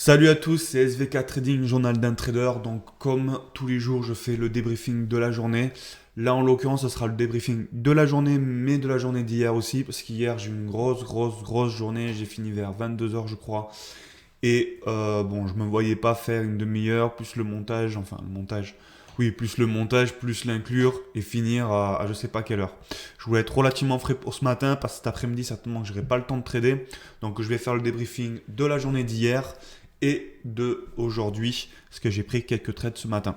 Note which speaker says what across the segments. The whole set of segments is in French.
Speaker 1: Salut à tous, c'est SVK Trading, journal d'un trader. Donc, comme tous les jours, je fais le débriefing de la journée. Là, en l'occurrence, ce sera le débriefing de la journée, mais de la journée d'hier aussi, parce qu'hier, j'ai eu une grosse journée. J'ai fini vers 22 h, je crois. Et bon, je me voyais pas faire une demi-heure, plus le montage, enfin le montage. Oui, plus le montage, plus l'inclure et finir à je sais pas quelle heure. Je voulais être relativement frais pour ce matin parce que cet après-midi, certainement que j'aurai pas le temps de trader. Donc je vais faire le débriefing de la journée d'hier et de aujourd'hui, parce que j'ai pris quelques trades ce matin.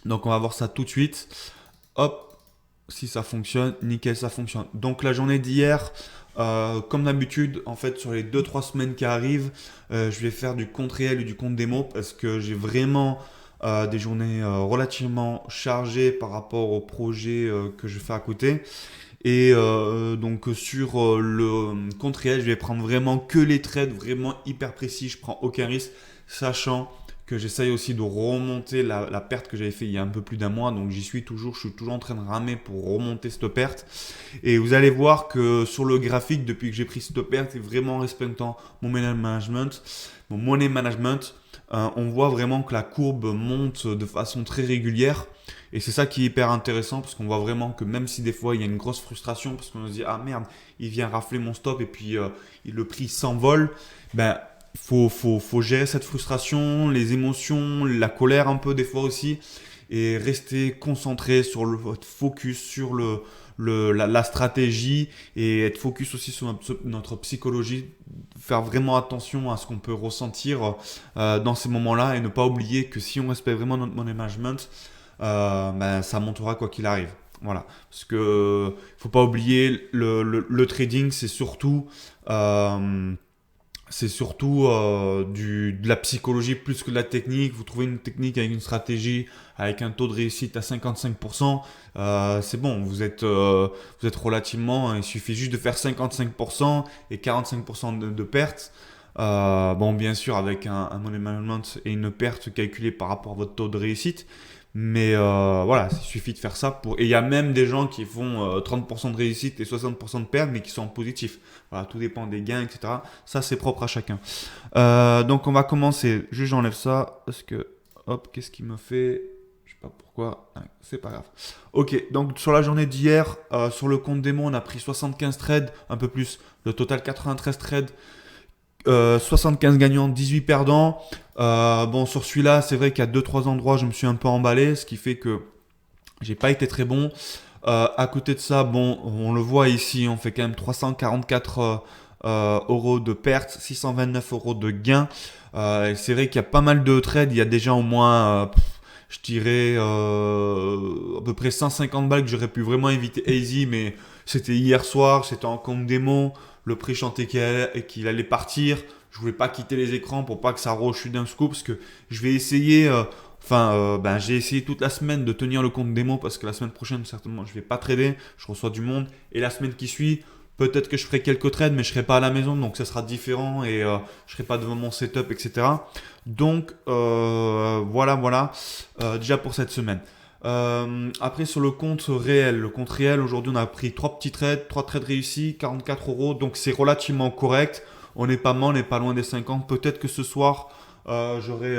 Speaker 1: Donc on va voir ça tout de suite. Hop, si ça fonctionne, nickel, ça fonctionne. Donc la journée d'hier, comme d'habitude, en fait, sur les 2 3 semaines qui arrivent, je vais faire du compte réel et du compte démo parce que j'ai vraiment des journées relativement chargées par rapport au projet que je fais à côté. Et donc sur le compte réel, je vais prendre vraiment que les trades vraiment hyper précis. Je prends aucun risque, sachant que j'essaye aussi de remonter la perte que j'avais fait il y a un peu plus d'un mois. Donc j'y suis toujours, je suis toujours en train de ramer pour remonter cette perte. Et vous allez voir que sur le graphique, depuis que j'ai pris cette perte et vraiment en respectant mon money management, on voit vraiment que la courbe monte de façon très régulière. Et c'est ça qui est hyper intéressant parce qu'on voit vraiment que même si des fois il y a une grosse frustration parce qu'on se dit ah merde, il vient rafler mon stop et puis le prix s'envole, ben faut gérer cette frustration, les émotions, la colère un peu des fois aussi et rester concentré sur votre focus sur la stratégie et être focus aussi sur notre psychologie, faire vraiment attention à ce qu'on peut ressentir dans ces moments-là et ne pas oublier que si on respecte vraiment notre money management, ben, ça montera quoi qu'il arrive. Voilà, parce que faut pas oublier le trading, c'est surtout de la psychologie plus que de la technique. Vous trouvez une technique avec une stratégie, avec un taux de réussite à 55%, c'est bon, vous êtes relativement, il suffit juste de faire 55% et 45% de pertes. Bon, bien sûr, avec un money management et une perte calculée par rapport à votre taux de réussite. Mais voilà, il suffit de faire ça pour. Et il y a même des gens qui font 30% de réussite et 60% de perte, mais qui sont en positif. Voilà, tout dépend des gains, etc. Ça, c'est propre à chacun. Donc, on va commencer. Juste, j'enlève ça parce que, hop, qu'est-ce qui me fait. Je sais pas pourquoi. Ah, c'est pas grave. Ok, donc sur la journée d'hier, sur le compte démo, on a pris 75 trades, un peu plus. Le total 93 trades. 75 gagnants, 18 perdants. Bon, sur celui-là, c'est vrai qu'à 2 3 endroits, je me suis un peu emballé, ce qui fait que j'ai pas été très bon. À côté de ça, bon, on le voit ici, on fait quand même 344 euros de perte, 629 euros de gain. C'est vrai qu'il y a pas mal de trades, il y a déjà au moins, je dirais, à peu près 150 balles que j'aurais pu vraiment éviter easy, mais c'était hier soir, c'était en compte démo, le prix chantait qu'il allait partir. Je voulais pas quitter les écrans pour pas que ça rechute d'un coup parce que je vais essayer. Ben, j'ai essayé toute la semaine de tenir le compte démo parce que la semaine prochaine, certainement, je vais pas trader. Je reçois du monde. Et la semaine qui suit, peut-être que je ferai quelques trades, mais je serai pas à la maison. Donc, ça sera différent et je serai pas devant mon setup, etc. Donc, voilà. Déjà pour cette semaine. Après, sur le compte réel, aujourd'hui, on a pris 3 petits trades, 3 trades réussis, 44 euros. Donc, c'est relativement correct. On n'est pas mal, on n'est pas loin des 50. Peut-être que ce soir, j'aurai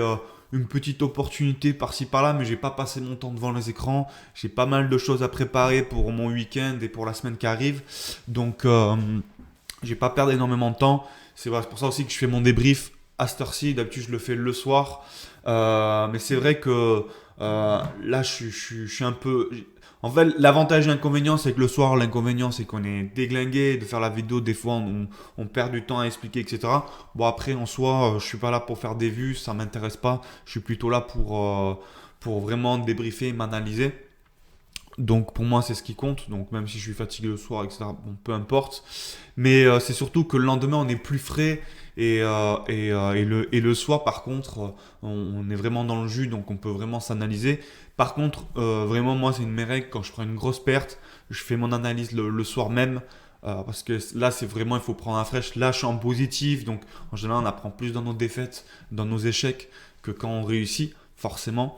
Speaker 1: une petite opportunité par-ci par-là, mais j'ai pas passé mon temps devant les écrans. J'ai pas mal de choses à préparer pour mon week-end et pour la semaine qui arrive. Donc, je vais pas perdre énormément de temps. C'est vrai, c'est pour ça aussi que je fais mon débrief à cette heure-ci. D'habitude, je le fais le soir. Mais c'est vrai que là, je suis un peu. En fait, l'avantage et l'inconvénient, c'est que le soir, l'inconvénient, c'est qu'on est déglingué. De faire la vidéo, des fois, on perd du temps à expliquer, etc. Bon, après, en soi, je suis pas là pour faire des vues, ça m'intéresse pas. Je suis plutôt là pour vraiment débriefer et m'analyser. Donc pour moi c'est ce qui compte, donc même si je suis fatigué le soir, etc., bon, peu importe. Mais c'est surtout que le lendemain on est plus frais et le soir par contre on est vraiment dans le jus, donc on peut vraiment s'analyser. Par contre, vraiment moi c'est une de mes règles, quand je prends une grosse perte, je fais mon analyse le soir même. Parce que là c'est vraiment, il faut prendre un fraîche. Là je suis en positif, donc en général on apprend plus dans nos défaites, dans nos échecs que quand on réussit. forcément.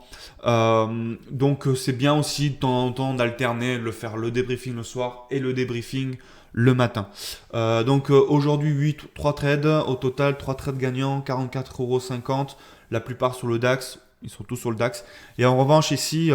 Speaker 1: Donc c'est bien aussi de temps en temps d'alterner, de faire le débriefing le soir et le débriefing le matin. Donc aujourd'hui 3 trades au total, 3 trades gagnants, 44,50 €, la plupart sur le DAX. Ils sont tous sur le DAX. Et en revanche, ici,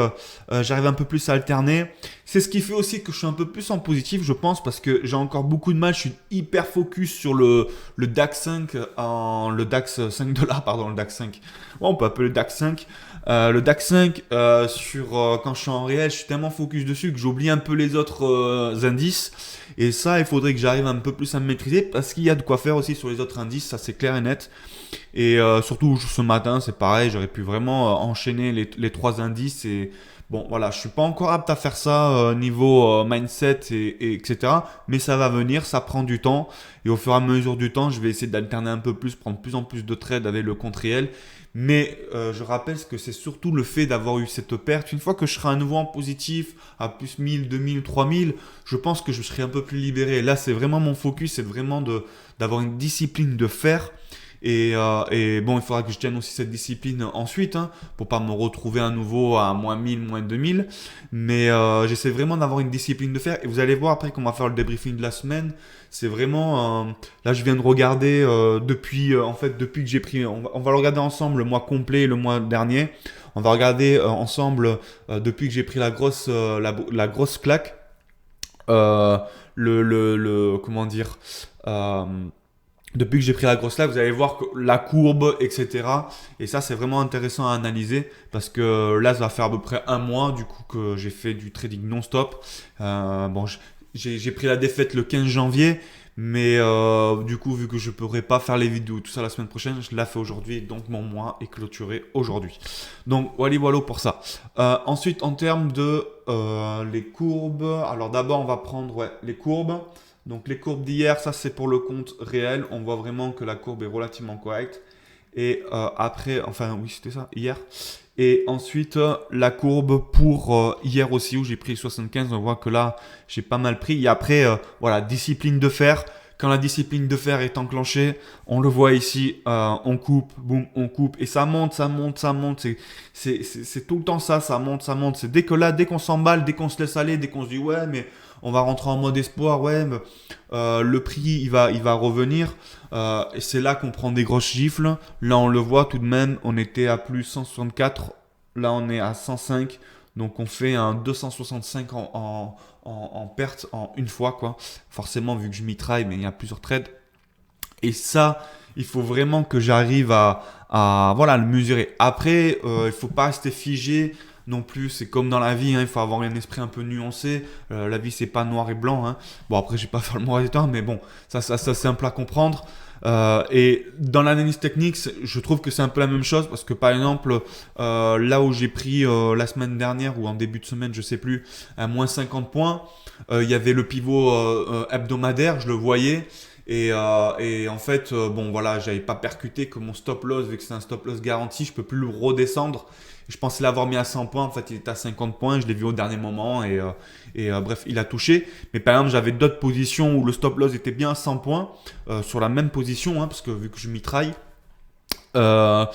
Speaker 1: j'arrive un peu plus à alterner. C'est ce qui fait aussi que je suis un peu plus en positif, je pense, parce que j'ai encore beaucoup de mal. Je suis hyper focus sur le DAX 5, le DAX 5 $, pardon, le DAX 5. Ouais, on peut appeler le DAX 5. Le DAX 5, quand je suis en réel, je suis tellement focus dessus que j'oublie un peu les autres indices. Et ça, il faudrait que j'arrive un peu plus à me maîtriser parce qu'il y a de quoi faire aussi sur les autres indices, ça c'est clair et net. Et surtout ce matin, c'est pareil, j'aurais pu vraiment enchaîner les 3 indices. Et bon, voilà, je suis pas encore apte à faire ça niveau mindset etc. Mais ça va venir, ça prend du temps. Et au fur et à mesure du temps, je vais essayer d'alterner un peu plus, prendre plus en plus de trades avec le compte réel. Mais je rappelle que c'est surtout le fait d'avoir eu cette perte. Une fois que je serai à nouveau en positif, à plus 1000, 2000, 3000, je pense que je serai un peu plus libéré. Là, c'est vraiment mon focus, c'est vraiment d'avoir une discipline de faire. Et bon, il faudra que je tienne aussi cette discipline ensuite, hein, pour pas me retrouver à nouveau à moins 1000, moins 2000. Mais j'essaie vraiment d'avoir une discipline de faire. Et vous allez voir après qu'on va faire le débriefing de la semaine. C'est vraiment... là, je viens de regarder depuis que j'ai pris... On va le regarder ensemble le mois complet et le mois dernier. On va regarder ensemble depuis que j'ai pris la grosse claque. Comment dire depuis que j'ai pris la grosse claque, vous allez voir que la courbe, etc. Et ça, c'est vraiment intéressant à analyser parce que là, ça va faire à peu près un mois du coup que j'ai fait du trading non-stop. Bon, j'ai pris la défaite le 15 janvier, mais du coup, vu que je ne pourrai pas faire les vidéos tout ça la semaine prochaine, je l'ai fait aujourd'hui. Donc, mon mois est clôturé aujourd'hui. Donc, voilà pour ça. Ensuite, en termes de les courbes, alors d'abord, on va prendre les courbes. Donc les courbes d'hier, ça c'est pour le compte réel. On voit vraiment que la courbe est relativement correcte. Et après, enfin oui c'était ça, hier. Et ensuite la courbe pour hier aussi où j'ai pris 75. On voit que là j'ai pas mal pris. Et après, voilà, discipline de fer. Quand la discipline de fer est enclenchée, on le voit ici, on coupe, boum, on coupe. Et ça monte, ça monte, ça monte. C'est tout le temps ça, ça monte, ça monte. C'est dès qu'on s'emballe, dès qu'on se laisse aller, dès qu'on se dit ouais mais... on va rentrer en mode espoir, ouais, mais, le prix il va revenir. Et c'est là qu'on prend des grosses gifles. Là on le voit tout de même, on était à plus 164, là on est à 105. Donc on fait un 265 en perte en une fois, quoi. Forcément vu que je mitraille, mais il y a plusieurs trades. Et ça, il faut vraiment que j'arrive à voilà, le mesurer. Après, il ne faut pas rester figé. Non plus, c'est comme dans la vie, hein, il faut avoir un esprit un peu nuancé. La vie, c'est pas noir et blanc, hein. Bon, après, je vais pas faire le moratoire, mais bon, ça c'est simple à comprendre. Et dans l'analyse technique, je trouve que c'est un peu la même chose parce que par exemple, là où j'ai pris la semaine dernière ou en début de semaine, je sais plus, à moins 50 points, il y avait le pivot hebdomadaire, je le voyais. Et en fait, bon voilà, j'avais pas percuté que mon stop loss, vu que c'est un stop loss garanti, je peux plus le redescendre. Je pensais l'avoir mis à 100 points, en fait il était à 50 points, je l'ai vu au dernier moment et bref, il a touché. Mais par exemple, j'avais d'autres positions où le stop loss était bien à 100 points sur la même position, hein, parce que vu que je mitraille, et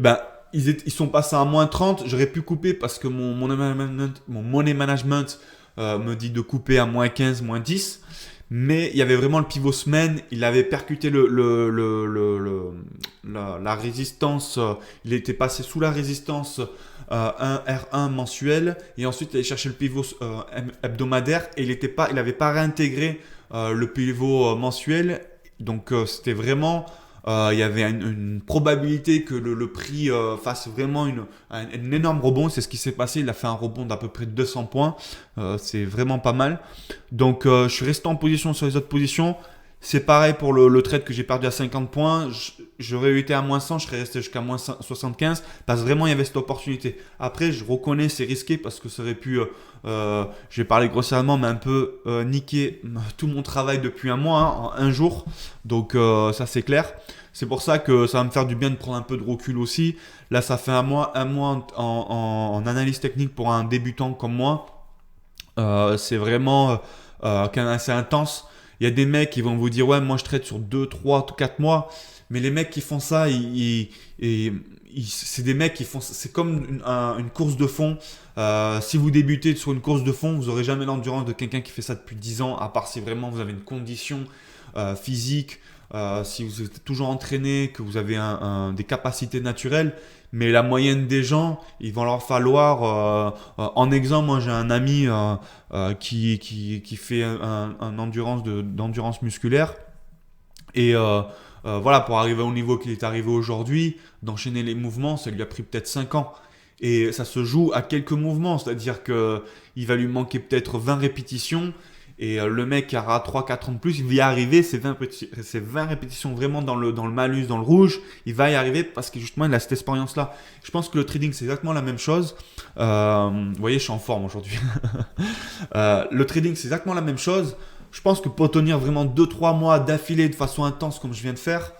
Speaker 1: ben, ils sont passés à moins 30, j'aurais pu couper parce que mon money management me dit de couper à moins 15, moins 10. Mais il y avait vraiment le pivot semaine, il avait percuté la résistance, il était passé sous la résistance 1 R1 mensuel et ensuite il allait chercher le pivot hebdomadaire et il n'avait pas réintégré le pivot mensuel. Donc c'était vraiment, il y avait une probabilité que le prix fasse vraiment un énorme rebond. C'est ce qui s'est passé. Il a fait un rebond d'à peu près 200 points. C'est vraiment pas mal. Donc je suis resté en position sur les autres positions. C'est pareil pour le trade que j'ai perdu à 50 points. J'aurais été à moins 100, je serais resté jusqu'à moins 75 parce que vraiment il y avait cette opportunité. Après, je reconnais c'est risqué parce que ça aurait pu, je vais parler grossièrement, mais un peu niquer tout mon travail depuis un mois, hein, en un jour. Donc ça c'est clair. C'est pour ça que ça va me faire du bien de prendre un peu de recul aussi. Là, ça fait un mois en analyse technique pour un débutant comme moi. C'est vraiment quand même assez intense. Il y a des mecs qui vont vous dire ouais moi je trade sur 2, 3, 4 mois. mais les mecs qui font ça, c'est des mecs qui font, c'est comme une course de fond. Si vous débutez sur une course de fond, vous n'aurez jamais l'endurance de quelqu'un qui fait ça depuis 10 ans, à part si vraiment vous avez une condition physique, si vous êtes toujours entraîné, que vous avez des capacités naturelles. Mais la moyenne des gens, il va leur falloir, en exemple, moi j'ai un ami qui fait un d'endurance musculaire. Et voilà, pour arriver au niveau qu'il est arrivé aujourd'hui, d'enchaîner les mouvements, ça lui a pris peut-être 5 ans. Et ça se joue à quelques mouvements, c'est-à-dire qu'il va lui manquer peut-être 20 répétitions. Et le mec qui aura 3-4 ans de plus, il va y arriver, ces 20 répétitions vraiment dans le malus, dans le rouge, il va y arriver parce que justement il a cette expérience-là. Je pense que le trading c'est exactement la même chose. Vous voyez, je suis en forme aujourd'hui. Le trading c'est exactement la même chose. Je pense que pour tenir vraiment 2-3 mois d'affilée de façon intense comme je viens de faire,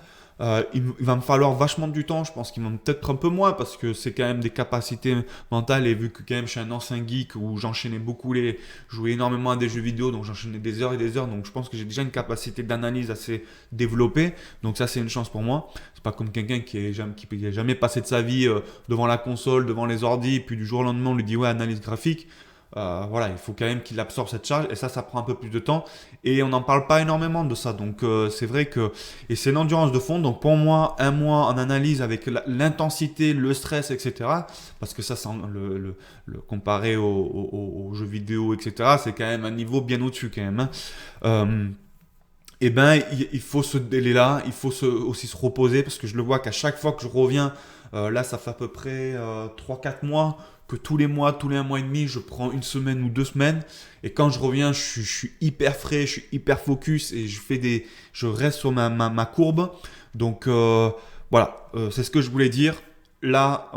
Speaker 1: il va me falloir vachement du temps. Je pense qu'il m'en peut-être un peu moins parce que c'est quand même des capacités mentales. Et vu que quand même je suis un ancien geek où j'enchaînais beaucoup je jouais énormément à des jeux vidéo, donc j'enchaînais des heures et des heures. Donc je pense que j'ai déjà une capacité d'analyse assez développée. Donc ça c'est une chance pour moi. C'est pas comme quelqu'un qui a jamais passé de sa vie devant la console, devant les ordis, et puis du jour au lendemain on lui dit ouais analyse graphique. Voilà, il faut quand même qu'il absorbe cette charge et ça prend un peu plus de temps et on n'en parle pas énormément de ça. Donc c'est vrai que et c'est une endurance de fond. Donc pour moi, un mois en analyse avec l'intensité, le stress, etc. Parce que ça, le comparé aux jeux vidéo, etc. C'est quand même un niveau bien au-dessus quand même. Hein. Et ben il faut ce délai-là, il faut aussi se reposer parce que je le vois qu'à chaque fois que je reviens, là ça fait à peu près 3-4 mois que tous les mois, tous les 1 mois et demi, je prends une semaine ou 2 semaines. Et quand je reviens, je suis hyper frais, je suis hyper focus et je reste sur ma courbe. Donc voilà, c'est ce que je voulais dire. Là,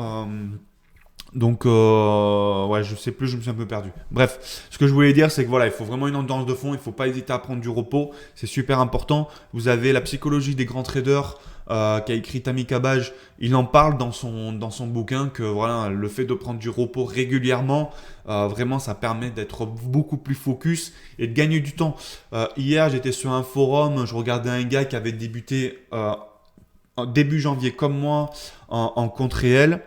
Speaker 1: ouais, je sais plus, je me suis un peu perdu. Bref, ce que je voulais dire, c'est que voilà, il faut vraiment une endurance de fond. Il ne faut pas hésiter à prendre du repos. C'est super important. Vous avez la psychologie des grands traders qu'a écrit Tammy Kabaj. Il en parle dans son bouquin que voilà, le fait de prendre du repos régulièrement, vraiment, ça permet d'être beaucoup plus focus et de gagner du temps. Hier, j'étais sur un forum, je regardais un gars qui avait débuté en début janvier comme moi en compte réel.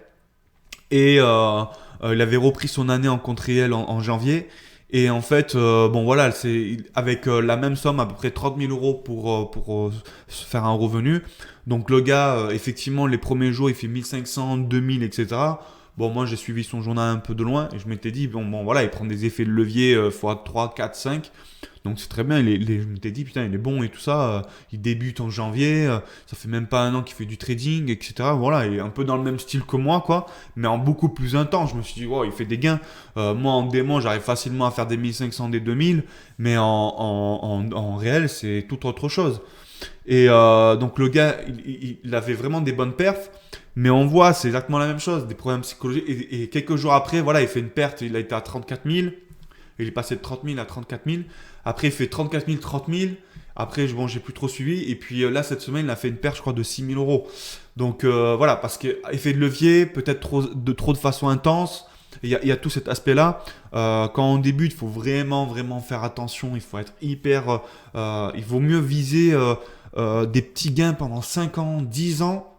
Speaker 1: Et il avait repris son année en compte réel en janvier. Et en fait, bon voilà, c'est avec la même somme, à peu près 30 000 euros pour se faire un revenu. Donc le gars, effectivement, les premiers jours, il fait 1500, 2000, etc. Bon, moi, j'ai suivi son journal un peu de loin et je m'étais dit, bon voilà, il prend des effets de levier fois 3, 4, 5. Donc c'est très bien, je m'étais dit, putain, il est bon et tout ça. Il débute en janvier, ça fait même pas 1 an qu'il fait du trading, etc. Voilà, il est un peu dans le même style que moi, quoi, mais en beaucoup plus intense. Je me suis dit, wow, il fait des gains. Moi, en démon, j'arrive facilement à faire des 1500, des 2000, mais en réel, c'est tout autre chose. Et donc le gars, il avait vraiment des bonnes perfs. Mais on voit, c'est exactement la même chose, des problèmes psychologiques. Et quelques jours après, voilà, il fait une perte, il a été à 34 000. Il est passé de 30 000 à 34 000. Après, il fait 34 000, 30 000. Après, bon, j'ai plus trop suivi. Et puis là, cette semaine, il a fait une perte, je crois, de 6 000 euros. Donc voilà, parce que effet de levier, peut-être trop de façon intense. Il y a tout cet aspect-là. Quand on débute, il faut vraiment, vraiment faire attention. Il faut être hyper. Il vaut mieux viser des petits gains pendant 5 ans, 10 ans.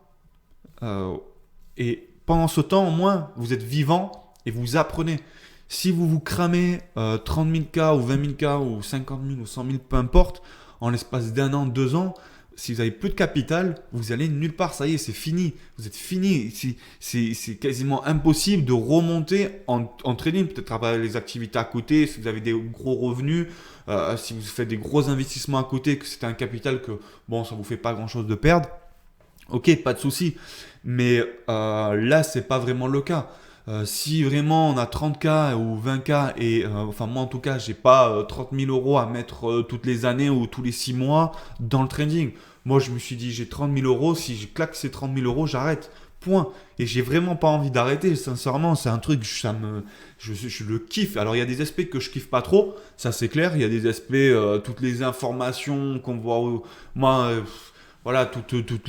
Speaker 1: Et pendant ce temps, au moins, vous êtes vivant et vous apprenez. Si vous vous cramez 30 000 cas ou 20 000 cas ou 50 000 ou 100 000, peu importe, en l'espace d'1 an, 2 ans, si vous avez plus de capital, vous allez nulle part. Ça y est, c'est fini. Vous êtes fini. C'est quasiment impossible de remonter en trading. Peut-être après les activités à côté, si vous avez des gros revenus, si vous faites des gros investissements à côté, que c'est un capital que bon, ça vous fait pas grand-chose de perdre. Ok, pas de souci. Mais là, c'est pas vraiment le cas. Si vraiment on a 30K ou 20K et enfin moi en tout cas j'ai pas 30 000 euros à mettre toutes les années ou tous les 6 mois dans le trading. Moi je me suis dit j'ai 30 000 euros, si je claque ces 30 000 euros j'arrête. Point. Et j'ai vraiment pas envie d'arrêter, sincèrement c'est un truc, je le kiffe. Alors il y a des aspects que je kiffe pas trop, ça c'est clair, il y a des aspects, toutes les informations qu'on voit, moi voilà, toutes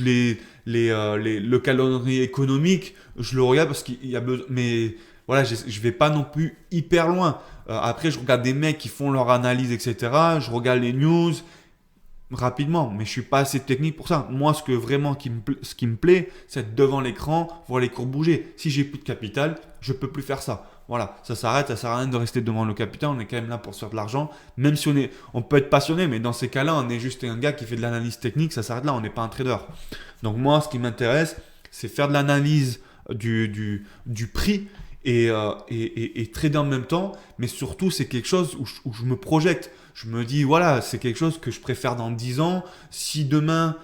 Speaker 1: le calendrier économique, je le regarde parce qu'il y a besoin. Mais voilà, je vais pas non plus hyper loin. Après, je regarde des mecs qui font leur analyse, etc. Je regarde les news. rapidement, mais je suis pas assez technique pour ça. Moi, ce qui me plaît, c'est être devant l'écran, voir les courbes bouger. Si j'ai plus de capital, je peux plus faire ça. Voilà, ça s'arrête, ça sert à rien de rester devant le capital. On est quand même là pour se faire de l'argent, même si on peut être passionné, mais dans ces cas-là, on est juste un gars qui fait de l'analyse technique. Ça s'arrête là, on n'est pas un trader. Donc moi, ce qui m'intéresse, c'est faire de l'analyse du prix et trader en même temps, mais surtout c'est quelque chose où je me projette. Je me dis, voilà, c'est quelque chose que je préfère dans 10 ans. Si demain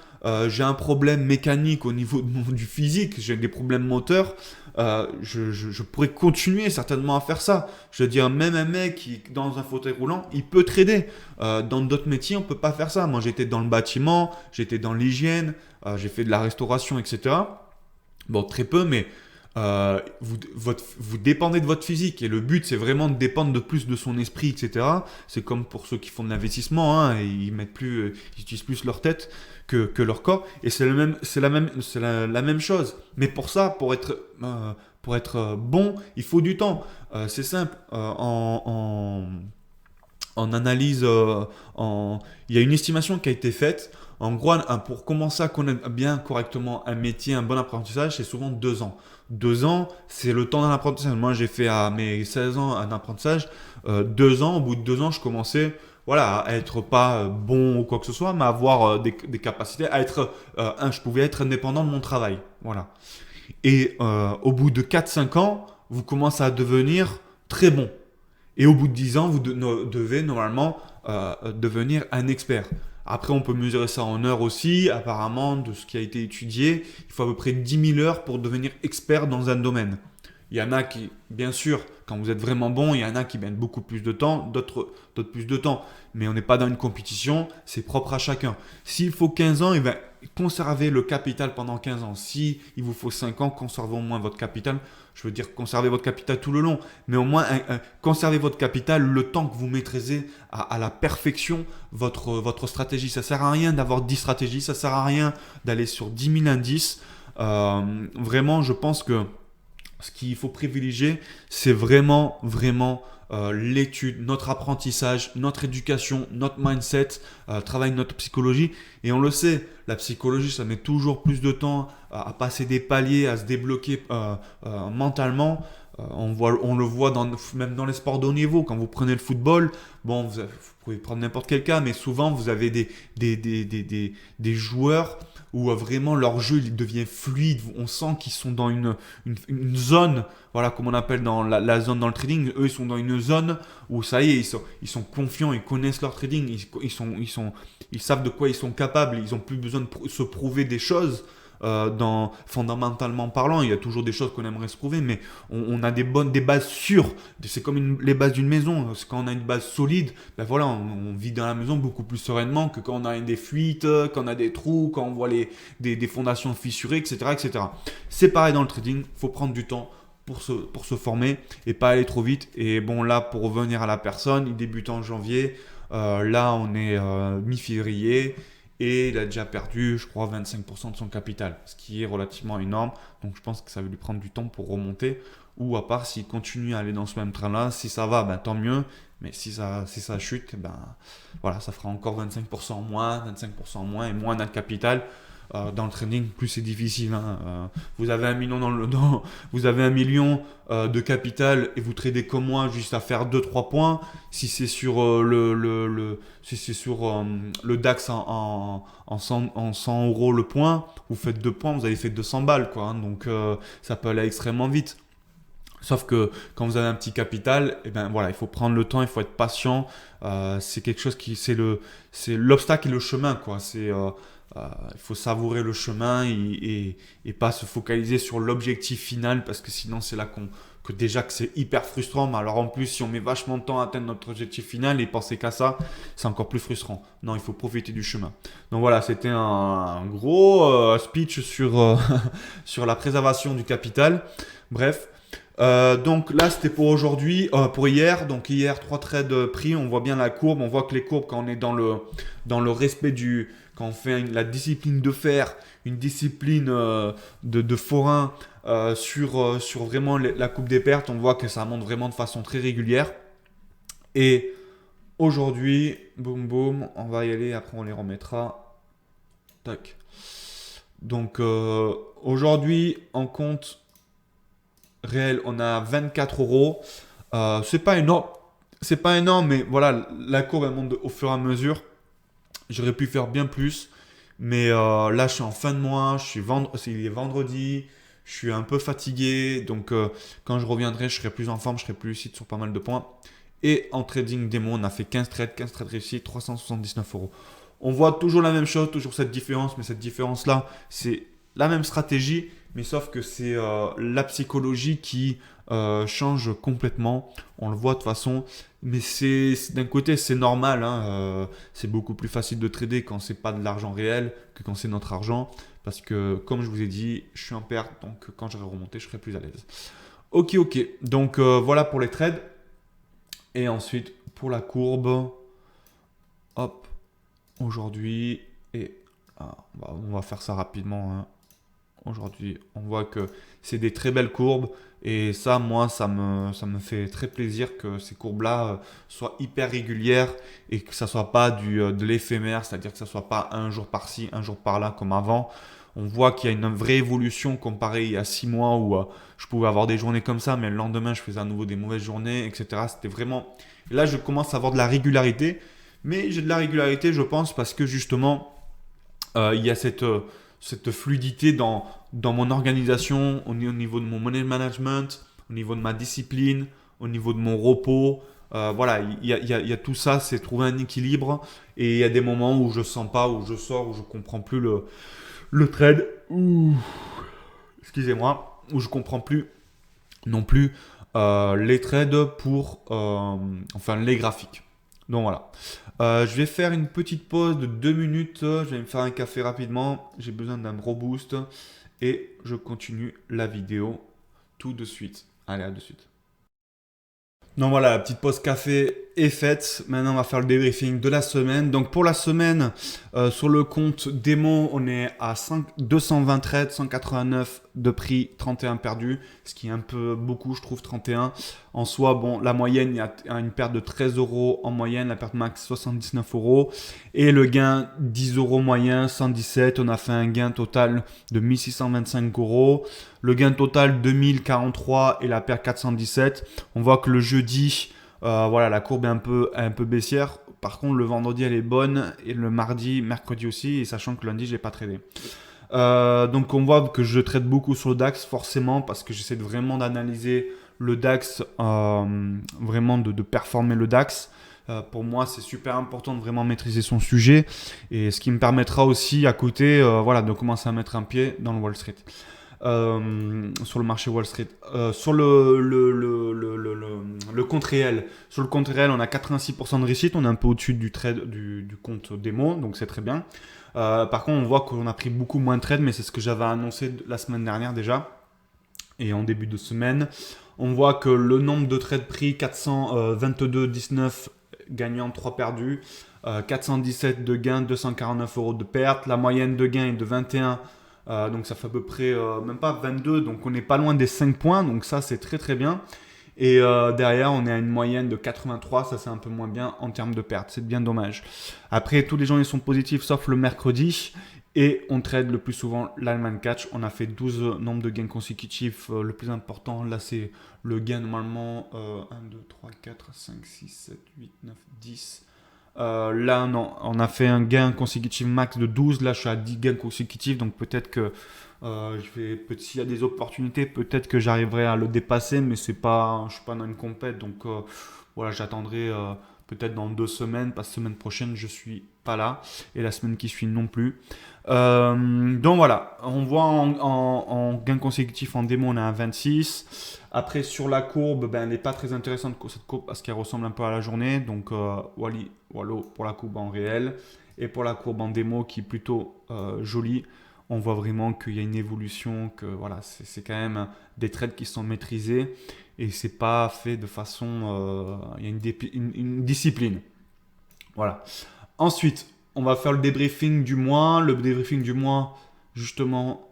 Speaker 1: j'ai un problème mécanique au niveau du physique, j'ai des problèmes moteurs, je pourrais continuer certainement à faire ça. Je veux dire, même un mec qui est dans un fauteuil roulant, il peut trader. Dans d'autres métiers, on ne peut pas faire ça. Moi, j'étais dans le bâtiment, j'étais dans l'hygiène, j'ai fait de la restauration, etc. Bon, très peu, mais vous dépendez de votre physique et le but c'est vraiment de dépendre de plus de son esprit, etc. C'est comme pour ceux qui font de l'investissement, hein, et ils utilisent plus leur tête que leur corps et c'est la même chose. Mais pour ça, pour être bon, il faut du temps. C'est simple. En analyse, il y a une estimation qui a été faite. En gros, pour commencer à connaître bien correctement un métier, un bon apprentissage, c'est souvent 2 ans. 2 ans, c'est le temps d'un apprentissage. Moi, j'ai fait à mes 16 ans un apprentissage. 2 ans, au bout de 2 ans, je commençais voilà, à être pas bon ou quoi que ce soit, mais à avoir des capacités, je pouvais être indépendant de mon travail. Voilà. Et au bout de 4 5 ans, vous commencez à devenir très bon. Et au bout de 10 ans, vous devez normalement devenir un expert. Après, on peut mesurer ça en heures aussi. Apparemment, de ce qui a été étudié, il faut à peu près 10 000 heures pour devenir expert dans un domaine. Il y en a qui, bien sûr, quand vous êtes vraiment bon, il y en a qui mettent beaucoup plus de temps, d'autres plus de temps. Mais on n'est pas dans une compétition, c'est propre à chacun. S'il faut 15 ans, eh ben, conservez le capital pendant 15 ans. Si il vous faut 5 ans, conservez au moins votre capital. Je veux dire, conservez votre capital tout le long. Mais au moins, conservez votre capital le temps que vous maîtrisez à la perfection votre stratégie. Ça ne sert à rien d'avoir 10 stratégies, ça ne sert à rien d'aller sur 10 000 indices. Vraiment, je pense que ce qu'il faut privilégier, c'est vraiment, vraiment l'étude, notre apprentissage, notre éducation, notre mindset, travail de notre psychologie. Et on le sait, la psychologie, ça met toujours plus de temps à passer des paliers, à se débloquer mentalement. On le voit même dans les sports de haut niveau. Quand vous prenez le football, bon, vous pouvez prendre n'importe quel cas, mais souvent vous avez des joueurs où vraiment leur jeu il devient fluide. On sent qu'ils sont dans une zone, voilà, comme on appelle dans la zone dans le trading. Eux, ils sont dans une zone où ça y est, ils sont confiants, ils connaissent leur trading, ils savent de quoi ils sont capables. Ils n'ont plus besoin de se prouver des choses. Fondamentalement parlant, il y a toujours des choses qu'on aimerait se prouver, mais on a des bases sûres. C'est comme les bases d'une maison. C'est quand on a une base solide, ben voilà, on vit dans la maison beaucoup plus sereinement que quand on a des fuites, quand on a des trous, quand on voit des fondations fissurées, etc., etc. C'est pareil dans le trading. Il faut prendre du temps pour se former et pas aller trop vite. Et bon, là, pour revenir à la personne, il débute en janvier. Là, on est mi-février. Et il a déjà perdu, je crois, 25% de son capital, ce qui est relativement énorme. Donc je pense que ça va lui prendre du temps pour remonter. Ou à part s'il continue à aller dans ce même train-là, si ça va, ben, tant mieux. Mais si ça chute, ben, voilà, ça fera encore 25% en moins, 25% en moins et moins de capital. Dans le trading, plus c'est difficile. Hein. Vous avez 1 million vous avez 1 million de capital et vous tradez comme moi juste à faire 2-3 points. Si c'est sur si c'est sur le DAX en 100 euros le point, vous faites 2 points, vous avez fait 200 balles, quoi. Hein. Donc ça peut aller extrêmement vite. Sauf que quand vous avez un petit capital, eh ben voilà, il faut prendre le temps, il faut être patient. C'est quelque chose c'est l'obstacle et le chemin, quoi. Il faut savourer le chemin et pas se focaliser sur l'objectif final parce que sinon c'est là que déjà que c'est hyper frustrant. Mais alors en plus, si on met vachement de temps à atteindre notre objectif final et penser qu'à ça, c'est encore plus frustrant. Non, il faut profiter du chemin. Donc voilà, c'était un gros speech sur la préservation du capital. Bref. Donc là c'était pour aujourd'hui, pour hier. Donc hier 3 trades pris, on voit bien la courbe, on voit que les courbes quand on est dans le respect quand on fait la discipline de fer, une discipline de forain sur vraiment la coupe des pertes, on voit que ça monte vraiment de façon très régulière. Et Aujourd'hui, boum boum, on va y aller, après on les remettra. Tac. Donc aujourd'hui, en compte réel, on a 24 euros. C'est pas énorme. C'est pas énorme, mais voilà, la courbe elle monte au fur et à mesure. J'aurais pu faire bien plus. Mais là, je suis en fin de mois, il est vendredi, je suis un peu fatigué. Donc quand je reviendrai, je serai plus en forme, je serai plus lucide sur pas mal de points. Et en trading démo, on a fait 15 trades réussis, 379 euros. On voit toujours la même chose, toujours cette différence, mais cette différence-là, c'est la même stratégie, mais sauf que c'est la psychologie qui change complètement. On le voit de toute façon, mais d'un côté, c'est normal, hein, c'est beaucoup plus facile de trader quand c'est pas de l'argent réel que quand c'est notre argent, parce que comme je vous ai dit, je suis en perte, donc quand j'aurai remonté, je serai plus à l'aise. Ok, ok. Donc voilà pour les trades. Et ensuite, pour la courbe, hop, aujourd'hui, et on va faire ça rapidement, hein. Aujourd'hui, on voit que c'est des très belles courbes. Et ça, moi, ça me fait très plaisir que ces courbes-là soient hyper régulières et que ça soit pas de l'éphémère, c'est-à-dire que ça soit pas un jour par-ci, un jour par-là comme avant. On voit qu'il y a une vraie évolution comparée il y a 6 mois où je pouvais avoir des journées comme ça, mais le lendemain, je faisais à nouveau des mauvaises journées, etc. C'était vraiment. Là, je commence à avoir de la régularité. Mais j'ai de la régularité, je pense, parce que justement, il y a cette fluidité dans mon organisation, au niveau de mon money management, au niveau de ma discipline, au niveau de mon repos. Voilà, il y a tout ça, c'est trouver un équilibre. Et il y a des moments où je sens pas, où je sors, où je comprends plus le trade. Ouh, excusez-moi, où je comprends plus non plus les trades enfin les graphiques. Donc voilà. Je vais faire une petite pause de 2 minutes. Je vais me faire un café rapidement. J'ai besoin d'un gros boost. Et je continue la vidéo tout de suite. Allez, à de suite. Donc voilà, la petite pause café est faite. Maintenant, on va faire le débriefing de la semaine. Donc pour la semaine, sur le compte démo, on est à 220 trades, 189 de prix, 31 perdus, ce qui est un peu beaucoup, je trouve, 31. En soi, bon, la moyenne, il y a une perte de 13 euros en moyenne, la perte max 79 euros. Et le gain, 10 euros moyen, 117. On a fait un gain total de 1625 euros. Le gain total 2043 et la perte 417. On voit que le jeudi, voilà, la courbe est un peu baissière. Par contre, le vendredi, elle est bonne. Et le mardi, mercredi aussi. Et sachant que lundi, je n'ai pas tradé. Donc, on voit que je trade beaucoup sur le DAX, forcément, parce que j'essaie vraiment d'analyser le DAX, vraiment de performer le DAX. Pour moi, c'est super important de vraiment maîtriser son sujet. Et ce qui me permettra aussi, à côté, voilà, de commencer à mettre un pied dans le Wall Street. Sur le marché Wall Street. Sur le compte réel. Sur le compte réel, on a 86% de réussite. On est un peu au-dessus du compte démo, donc c'est très bien. Par contre, on voit qu'on a pris beaucoup moins de trades, mais c'est ce que j'avais annoncé la semaine dernière déjà. Et en début de semaine, on voit que le nombre de trades pris, 422,19 gagnants, 3 perdus. 417 de gains, 249 euros de perte. La moyenne de gain est de 21. Donc ça fait à peu près même pas 22, donc on n'est pas loin des 5 points, donc ça c'est très très bien. Et derrière on est à une moyenne de 83, ça c'est un peu moins bien en termes de pertes, c'est bien dommage. Après tous les gens ils sont positifs sauf le mercredi et on trade le plus souvent l'Allemagne Catch. On a fait 12 nombres de gains consécutifs, le plus important là c'est le gain normalement 1, 2, 3, 4, 5, 6, 7, 8, 9, 10. Là, non, on a fait un gain consécutif max de 12. Là, je suis à 10 gains consécutifs. Donc, peut-être que s'il y a des opportunités, peut-être que j'arriverai à le dépasser. Mais c'est pas, je ne suis pas dans une compète. Donc, voilà, j'attendrai peut-être dans 2 semaines. Parce que semaine prochaine, je suis pas là. Et la semaine qui suit non plus. Donc, voilà. On voit en gain consécutif en démo, on est à 26. Après, sur la courbe, ben, elle n'est pas très intéressante cette courbe parce qu'elle ressemble un peu à la journée. Donc, voilà pour la courbe en réel. Et pour la courbe en démo qui est plutôt jolie, on voit vraiment qu'il y a une évolution, que voilà, c'est quand même des trades qui sont maîtrisés et c'est pas fait de façon. Il y a une discipline. Voilà. Ensuite, on va faire le débriefing du mois. Le débriefing du mois, justement,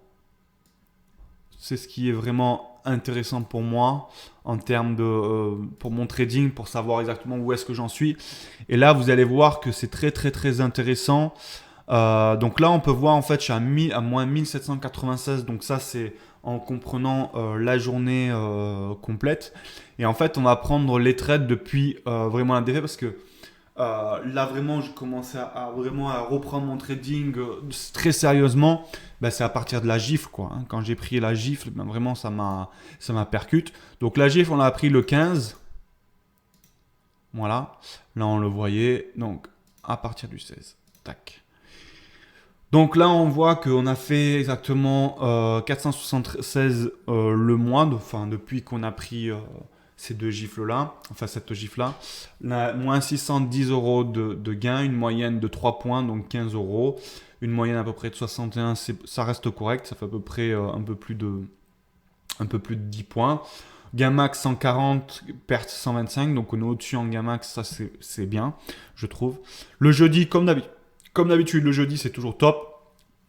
Speaker 1: c'est ce qui est vraiment intéressant pour moi en termes pour mon trading, pour savoir exactement où est-ce que j'en suis. Et là, vous allez voir que c'est très très très intéressant. Donc là, on peut voir en fait, je suis à moins 1796. Donc ça, c'est en comprenant la journée complète. Et en fait, on va prendre les trades depuis vraiment un défait parce que là, vraiment, je commençais vraiment à reprendre mon trading très sérieusement. Ben, c'est à partir de la gifle, quoi, hein. Quand j'ai pris la gifle, ben, vraiment, ça m'a percute. Donc la gifle, on l'a pris le 15. Voilà. Là, on le voyait. Donc, à partir du 16. Tac. Donc là, on voit qu'on a fait exactement 476 le mois, enfin depuis qu'on a pris ces deux gifles-là, enfin cette gifle-là. Là, moins 610 euros de gain, une moyenne de 3 points, donc 15 euros. Une moyenne à peu près de 61, ça reste correct, ça fait à peu près un peu plus de 10 points. Gain max 140, perte 125, donc on est au-dessus en gain max, ça c'est bien, je trouve. Le jeudi, comme d'habitude, le jeudi c'est toujours top.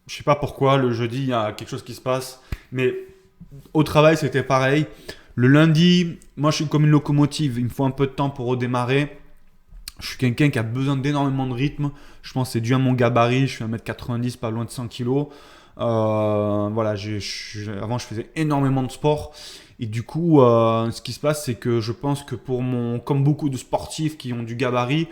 Speaker 1: Je sais pas pourquoi, le jeudi il y a quelque chose qui se passe, mais au travail c'était pareil. Le lundi, moi je suis comme une locomotive, il me faut un peu de temps pour redémarrer. Je suis quelqu'un qui a besoin d'énormément de rythme. Je pense que c'est dû à mon gabarit, je suis 1m90, pas loin de 100 kg. Voilà, avant je faisais énormément de sport. Et du coup, ce qui se passe, c'est que je pense que comme beaucoup de sportifs qui ont du gabarit,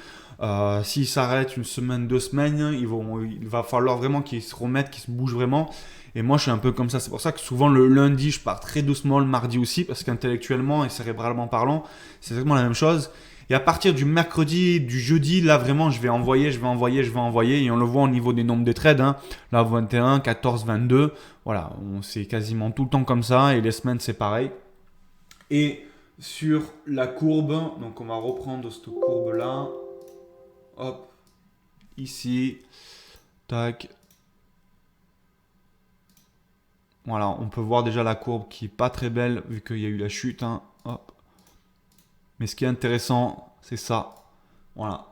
Speaker 1: s'ils s'arrêtent une semaine, 2 semaines, il va falloir vraiment qu'ils se remettent, qu'ils se bougent vraiment. Et moi, je suis un peu comme ça. C'est pour ça que souvent le lundi, je pars très doucement, le mardi aussi, parce qu'intellectuellement et cérébralement parlant, c'est exactement la même chose. Et à partir du mercredi, du jeudi, là vraiment, je vais envoyer. Et on le voit au niveau des nombres de trades, hein. Là, 21, 14, 22. Voilà, c'est quasiment tout le temps comme ça. Et les semaines, c'est pareil. Et sur la courbe, donc on va reprendre cette courbe-là. Hop, ici. Tac. Voilà, on peut voir déjà la courbe qui est pas très belle vu qu'il y a eu la chute, hein. Hop. Mais ce qui est intéressant, c'est ça. Voilà.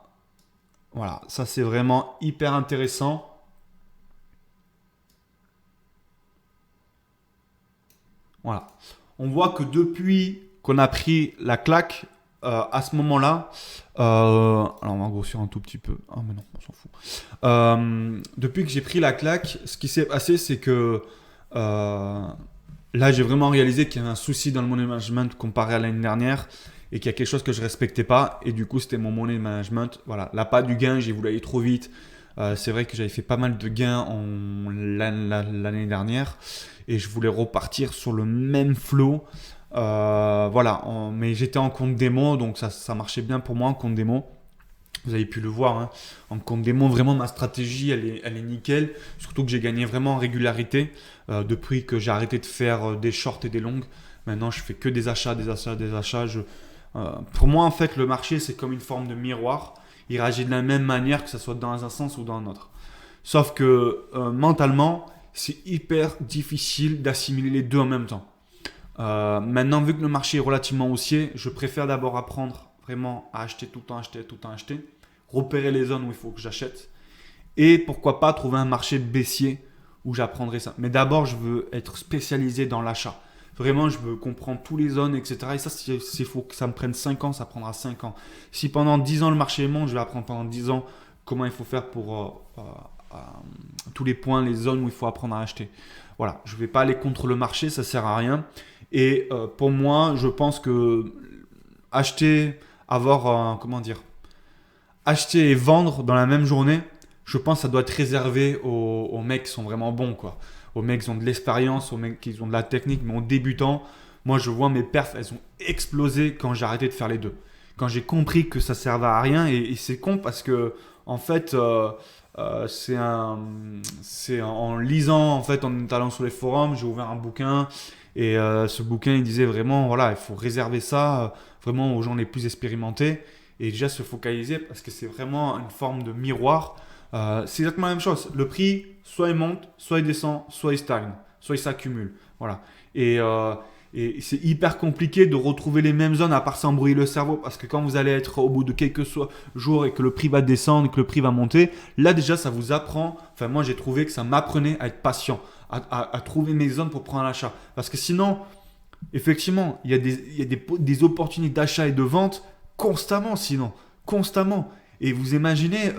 Speaker 1: Voilà, ça c'est vraiment hyper intéressant. Voilà. On voit que depuis qu'on a pris la claque, à ce moment-là, alors on va grossir un tout petit peu. Ah mais non, on s'en fout. Depuis que j'ai pris la claque, ce qui s'est passé, c'est que là j'ai vraiment réalisé qu'il y avait un souci dans le money management comparé à l'année dernière et qu'il y a quelque chose que je respectais pas et du coup c'était mon money management. Voilà, là pas du gain, j'ai voulu aller trop vite. C'est vrai que j'avais fait pas mal de gains l'année dernière et je voulais repartir sur le même flow. Voilà, mais j'étais en compte démo, donc ça marchait bien pour moi en compte démo. Vous avez pu le voir, hein. En compte démo, vraiment ma stratégie elle est nickel. Surtout que j'ai gagné vraiment en régularité depuis que j'ai arrêté de faire des shorts et des longues. Maintenant, je fais que des achats, des achats, des achats. Pour moi, en fait, le marché c'est comme une forme de miroir. Il réagit de la même manière que ce soit dans un sens ou dans un autre. Sauf que mentalement, c'est hyper difficile d'assimiler les deux en même temps. Maintenant, vu que le marché est relativement haussier, je préfère d'abord apprendre vraiment à acheter tout le temps, acheter, repérer les zones où il faut que j'achète et pourquoi pas trouver un marché baissier où j'apprendrai ça. Mais d'abord, je veux être spécialisé dans l'achat. Vraiment, je veux comprendre tous les zones, etc. Et ça, s'il faut que ça me prenne 5 ans, ça prendra 5 ans. Si pendant 10 ans le marché monte, je vais apprendre pendant 10 ans comment il faut faire pour tous les points, les zones où il faut apprendre à acheter. Voilà, je ne vais pas aller contre le marché, ça ne sert à rien. Et pour moi, je pense que acheter, acheter et vendre dans la même journée, je pense que ça doit être réservé aux mecs qui sont vraiment bons, quoi. Aux mecs qui ont de l'expérience, aux mecs qui ont de la technique, mais aux débutants, moi je vois mes perfs, elles ont explosé quand j'ai arrêté de faire les deux. Quand j'ai compris que ça servait à rien, et c'est con parce que en fait, c'est en lisant, en fait, en allant sur les forums, j'ai ouvert un bouquin et ce bouquin il disait vraiment, voilà, il faut réserver ça vraiment aux gens les plus expérimentés et déjà se focaliser parce que c'est vraiment une forme de miroir. C'est exactement la même chose. Le prix, soit il monte, soit il descend, soit il stagne, soit il s'accumule. Voilà. Et c'est hyper compliqué de retrouver les mêmes zones à part s'embrouiller le cerveau parce que quand vous allez être au bout de quelques jours et que le prix va descendre, que le prix va monter, là déjà ça vous apprend, enfin moi j'ai trouvé que ça m'apprenait à être patient, à trouver mes zones pour prendre l'achat. Parce que sinon, Effectivement, il y a des opportunités d'achat et de vente constamment, sinon. Constamment. Et vous imaginez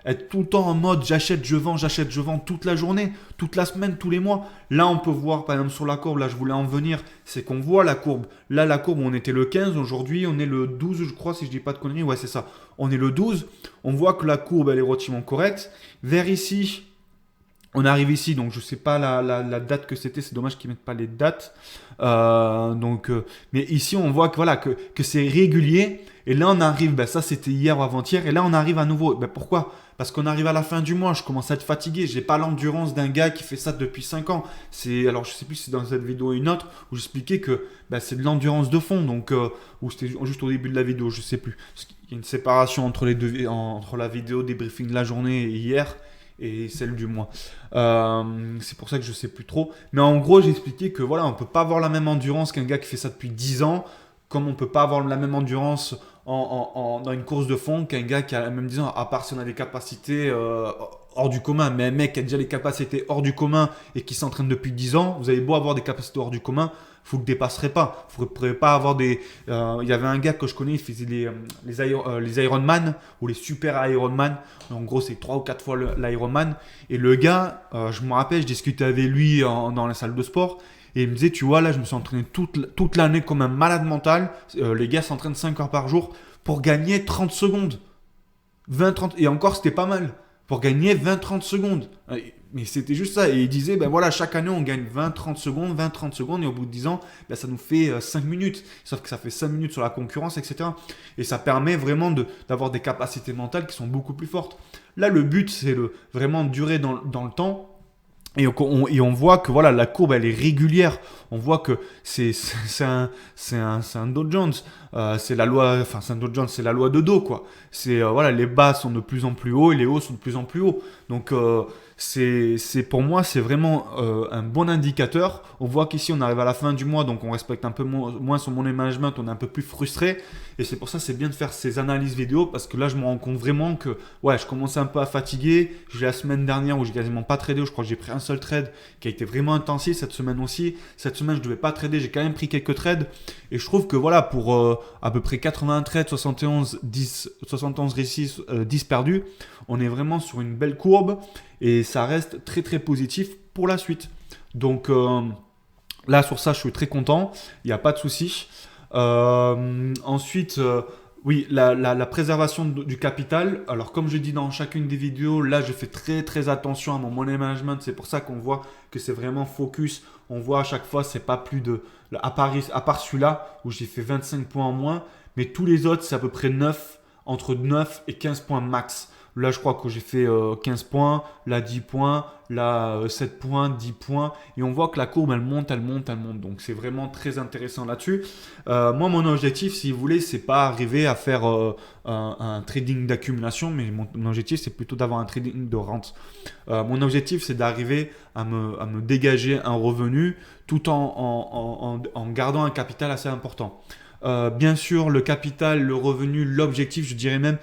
Speaker 1: être tout le temps en mode j'achète, je vends toute la journée, toute la semaine, tous les mois. Là, on peut voir, par exemple, sur la courbe, là, je voulais en venir, c'est qu'on voit la courbe. Là, la courbe, on était le 15, aujourd'hui, on est le 12, je crois, si je dis pas de conneries. Ouais, c'est ça. On est le 12. On voit que la courbe, elle est relativement correcte. Vers ici, on arrive ici, donc je sais pas la date que c'était, c'est dommage qu'ils mettent pas les dates. Mais ici on voit que voilà que c'est régulier. Et là on arrive, ben, ça c'était hier ou avant-hier, et là on arrive à nouveau. Ben, pourquoi? Parce qu'on arrive à la fin du mois, je commence à être fatigué. J'ai pas l'endurance d'un gars qui fait ça depuis 5 ans. Alors je sais plus si c'est dans cette vidéo ou une autre où j'expliquais que ben, c'est de l'endurance de fond, ou c'était juste au début de la vidéo, je sais plus. Parce qu'il y a une séparation entre les deux, entre la vidéo débriefing de la journée et hier et celle du mois. C'est pour ça que je sais plus trop. Mais en gros, j'ai expliqué que voilà, on peut pas avoir la même endurance qu'un gars qui fait ça depuis 10 ans, comme on peut pas avoir la même endurance dans une course de fond qu'un gars qui a même 10 ans, à part si on a des capacités hors du commun. Mais un mec qui a déjà les capacités hors du commun et qui s'entraîne depuis 10 ans, vous avez beau avoir des capacités hors du commun, vous ne le dépasserez pas. Vous ne pourrez pas avoir des. Il y avait un gars que je connais, il faisait les Ironman ou les super Ironman. En gros, c'est 3 ou 4 fois l'Ironman. Et le gars, je me rappelle, je discutais avec lui dans la salle de sport. Et il me disait, tu vois, là, je me suis entraîné toute l'année comme un malade mental. Les gars s'entraînent 5 heures par jour pour gagner 30 secondes. 20-30. Et encore, c'était pas mal. Pour gagner 20-30 secondes. Mais c'était juste ça. Et il disait, ben voilà, chaque année, on gagne 20-30 secondes, 20-30 secondes. Et au bout de 10 ans, ben, ça nous fait 5 minutes. Sauf que ça fait 5 minutes sur la concurrence, etc. Et ça permet vraiment d'avoir des capacités mentales qui sont beaucoup plus fortes. Là, le but, c'est vraiment de durer dans le temps. Et on voit que voilà, la courbe elle est régulière. On voit que c'est un Dow Jones. C'est la loi, enfin c'est un Dow Jones, c'est la loi de dos quoi. Voilà, les bas sont de plus en plus hauts et les hauts sont de plus en plus hauts. Donc pour moi c'est vraiment un bon indicateur. On voit qu'ici on arrive à la fin du mois, donc on respecte un peu moins son money management, on est un peu plus frustré. Et c'est pour ça c'est bien de faire ces analyses vidéo parce que là je me rends compte vraiment que ouais, je commençais un peu à fatiguer. J'ai la semaine dernière où j'ai quasiment pas tradé, où je crois que j'ai pris un seul trade qui a été vraiment intensif. Cette semaine aussi, cette semaine je devais pas trader, j'ai quand même pris quelques trades. Et je trouve que voilà, pour à peu près 80 trades, 71 réussis, 10 perdus, on est vraiment sur une belle courbe et ça reste très très positif pour la suite. Donc là sur ça je suis très content, il n'y a pas de souci. Ensuite, oui, la préservation du capital. Alors, comme je dis dans chacune des vidéos, là, je fais très très attention à mon money management. C'est pour ça qu'on voit que c'est vraiment focus. On voit à chaque fois, c'est pas plus de. À part celui-là, où j'ai fait 25 points en moins. Mais tous les autres, c'est à peu près 9, entre 9 et 15 points max. Là, je crois que j'ai fait 15 points, là 10 points, là 7 points, 10 points. Et on voit que la courbe, elle monte, elle monte, elle monte. Donc, c'est vraiment très intéressant là-dessus. Moi, mon objectif, si vous voulez, c'est pas arriver à faire un trading d'accumulation, mais mon objectif, c'est plutôt d'avoir un trading de rente. Mon objectif, c'est d'arriver à me dégager un revenu tout en gardant un capital assez important. Bien sûr, le capital, le revenu, l'objectif, je dirais même,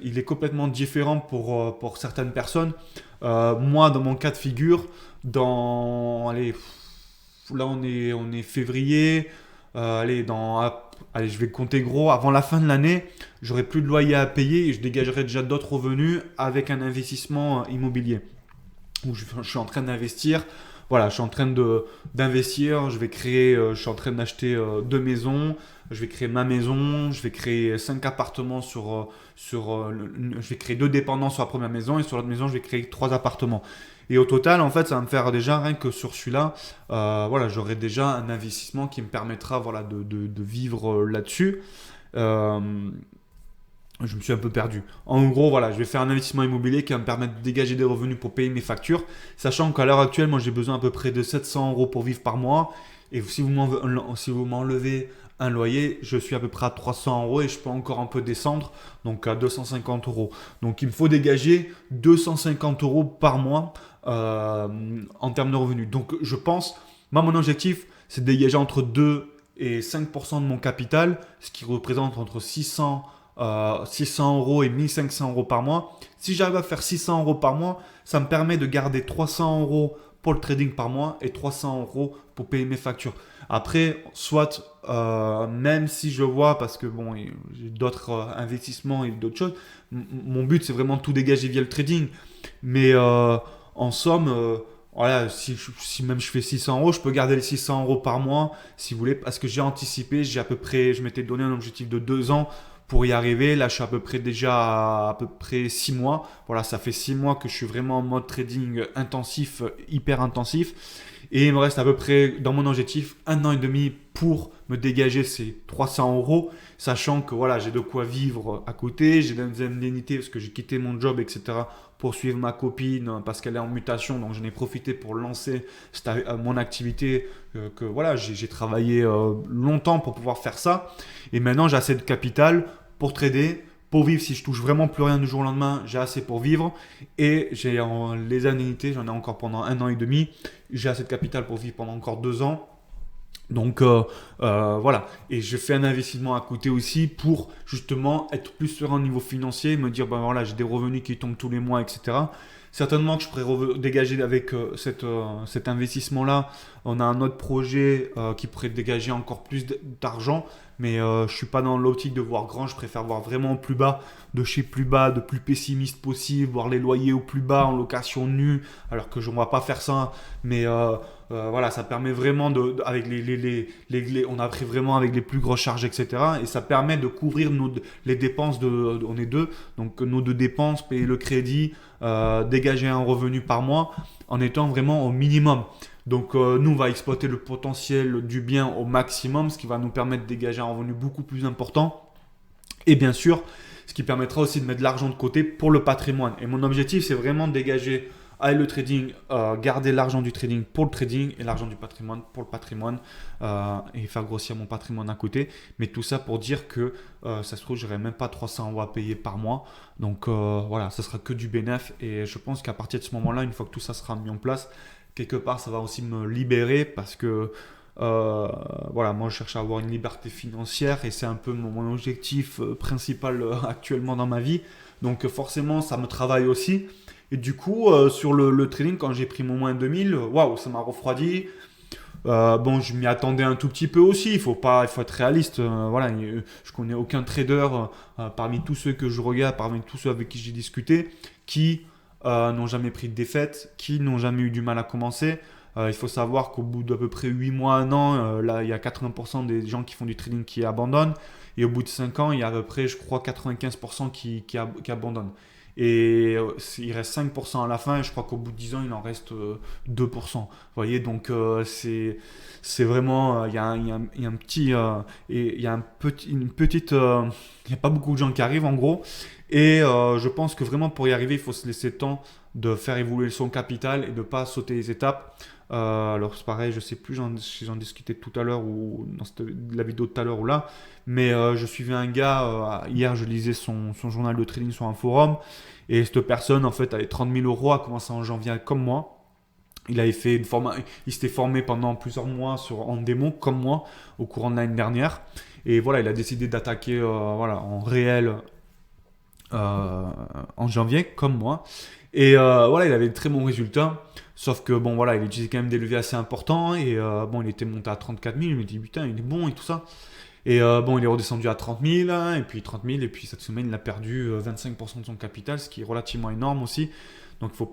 Speaker 1: il est complètement différent pour certaines personnes. Moi, dans mon cas de figure, allez, là on est février, allez, je vais compter gros, avant la fin de l'année, j'aurai plus de loyer à payer et je dégagerai déjà d'autres revenus avec un investissement immobilier où je suis en train d'investir. Voilà, je suis en train d'investir, je suis en train d'acheter 2 maisons, je vais créer ma maison, je vais créer 5 appartements je vais créer 2 dépendants sur la première maison et sur l'autre maison, je vais créer 3 appartements. Et au total, en fait, ça va me faire déjà, rien que sur celui-là, voilà, j'aurai déjà un investissement qui me permettra voilà, de vivre là-dessus. Je me suis un peu perdu. En gros, voilà, je vais faire un investissement immobilier qui va me permettre de dégager des revenus pour payer mes factures, sachant qu'à l'heure actuelle, moi, j'ai besoin à peu près de 700 euros pour vivre par mois. Et si vous m'enlevez un loyer, je suis à peu près à 300 euros et je peux encore un peu descendre, donc à 250 euros. Donc, il me faut dégager 250 euros par mois en termes de revenus. Donc, je pense, moi, mon objectif, c'est de dégager entre 2 et 5% de mon capital, ce qui représente entre 600 euros et 1500 euros par mois. Si j'arrive à faire 600 euros par mois, ça me permet de garder 300 euros pour le trading par mois et 300 euros pour payer mes factures. Après, soit, même si je vois, parce que bon, j'ai d'autres investissements et d'autres choses, mon but c'est vraiment de tout dégager via le trading. Mais en somme, voilà, si même je fais 600 euros, je peux garder les 600 euros par mois, si vous voulez, parce que j'ai anticipé, j'ai à peu près, je m'étais donné un objectif de 2 ans pour y arriver. Là, je suis à peu près déjà à peu près 6 mois. Voilà, ça fait 6 mois que je suis vraiment en mode trading intensif, hyper intensif. Et il me reste à peu près, dans mon objectif, 1 an et demi pour me dégager ces 300 euros, sachant que voilà, j'ai de quoi vivre à côté, j'ai des indemnités parce que j'ai quitté mon job, etc., pour suivre ma copine parce qu'elle est en mutation, donc j'en ai profité pour lancer mon activité, que voilà, j'ai travaillé longtemps pour pouvoir faire ça. Et maintenant, j'ai assez de capital pour trader, pour vivre. Si je touche vraiment plus rien du jour au lendemain, j'ai assez pour vivre. Et les indemnités, j'en ai encore pendant 1 an et demi. J'ai assez de capital pour vivre pendant encore 2 ans. Donc voilà, et je fais un investissement à côté aussi pour justement être plus serein au niveau financier, me dire ben voilà, j'ai des revenus qui tombent tous les mois, etc. Certainement que je pourrais dégager avec cet investissement-là. On a un autre projet qui pourrait dégager encore plus d'argent, mais je ne suis pas dans l'optique de voir grand, je préfère voir vraiment au plus bas, de chez plus bas, de plus pessimiste possible, voir les loyers au plus bas en location nue, alors que je ne vais pas faire ça, mais voilà, ça permet vraiment avec on a pris vraiment avec les plus grosses charges, etc. Et ça permet de couvrir les dépenses on est deux, donc nos deux dépenses, payer le crédit, dégager un revenu par mois en étant vraiment au minimum. Donc nous, on va exploiter le potentiel du bien au maximum, ce qui va nous permettre de dégager un revenu beaucoup plus important. Et bien sûr, ce qui permettra aussi de mettre de l'argent de côté pour le patrimoine. Et mon objectif, c'est vraiment de dégager avec le trading, garder l'argent du trading pour le trading et l'argent du patrimoine pour le patrimoine, et faire grossir mon patrimoine à côté. Mais tout ça pour dire que ça se trouve, je n'aurai même pas 300 euros à payer par mois. Donc voilà, ça sera que du bénéfice. Et je pense qu'à partir de ce moment-là, une fois que tout ça sera mis en place, quelque part, ça va aussi me libérer parce que voilà, moi je cherche à avoir une liberté financière et c'est un peu mon objectif principal actuellement dans ma vie. Donc forcément, ça me travaille aussi. Et du coup, sur le trading, quand j'ai pris mon moins 2000, waouh, ça m'a refroidi. Bon, je m'y attendais un tout petit peu aussi. Il faut être réaliste. Voilà, je connais aucun trader parmi tous ceux que je regarde, parmi tous ceux avec qui j'ai discuté, qui n'ont jamais pris de défaite, qui n'ont jamais eu du mal à commencer. Il faut savoir qu'au bout d'à peu près 8 mois, 1 an, là, il y a 80% des gens qui font du trading qui abandonnent. Et au bout de 5 ans, il y a à peu près, je crois, 95% qui abandonnent. Et il reste 5% à la fin, et je crois qu'au bout de 10 ans, il en reste 2%. Vous voyez, donc c'est vraiment, il y a un petit, et il y a une petite, il n'y a pas beaucoup de gens qui arrivent en gros. Et je pense que vraiment pour y arriver, il faut se laisser le temps de faire évoluer son capital et de ne pas sauter les étapes. Alors c'est pareil, je sais plus si j'en discutais tout à l'heure ou dans la vidéo de tout à l'heure ou là, mais je suivais un gars, hier je lisais son journal de trading sur un forum, et cette personne en fait avait 30 000 euros, a commencé en janvier comme moi. Il s'était formé pendant plusieurs mois en démo comme moi au courant de l'année dernière, et voilà, il a décidé d'attaquer voilà, en réel en janvier comme moi. Et voilà, il avait de très bons résultats. Sauf que bon, voilà, il utilisait quand même des leviers assez importants. Et bon, il était monté à 34 000. Il me dit, putain, il est bon et tout ça. Et bon, il est redescendu à 30 000. Hein, et puis 30 000. Et puis cette semaine, il a perdu 25% de son capital, ce qui est relativement énorme aussi. Donc il faut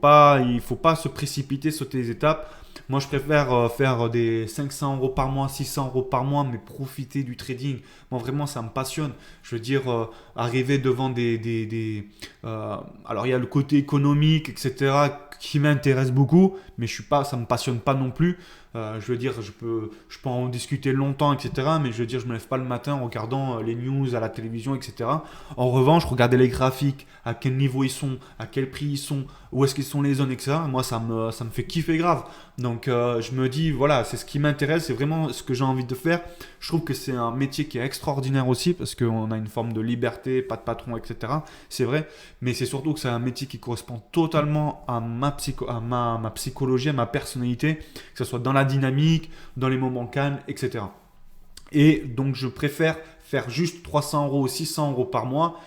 Speaker 1: pas se précipiter, sauter les étapes. Moi, je préfère faire des 500 euros par mois, 600 euros par mois, mais profiter du trading. Moi, vraiment, ça me passionne. Je veux dire, arriver devant alors, il y a le côté économique, etc., qui m'intéresse beaucoup, mais ça ne me passionne pas non plus. Je veux dire, je peux en discuter longtemps, etc., mais je veux dire, je ne me lève pas le matin en regardant les news à la télévision, etc. En revanche, regarder les graphiques, à quel niveau ils sont, à quel prix ils sont, où est-ce qu'ils sont les zones, etc. Moi, ça me fait kiffer grave. Donc, je me dis, voilà, c'est ce qui m'intéresse, c'est vraiment ce que j'ai envie de faire. Je trouve que c'est un métier qui est extraordinaire aussi, parce qu'on a une forme de liberté, pas de patron, etc. C'est vrai, mais c'est surtout que c'est un métier qui correspond totalement à ma psychologie, à ma personnalité, que ce soit dans la dynamique, dans les moments calmes, etc. Et donc, je préfère faire juste 300 euros, 600 euros par mois.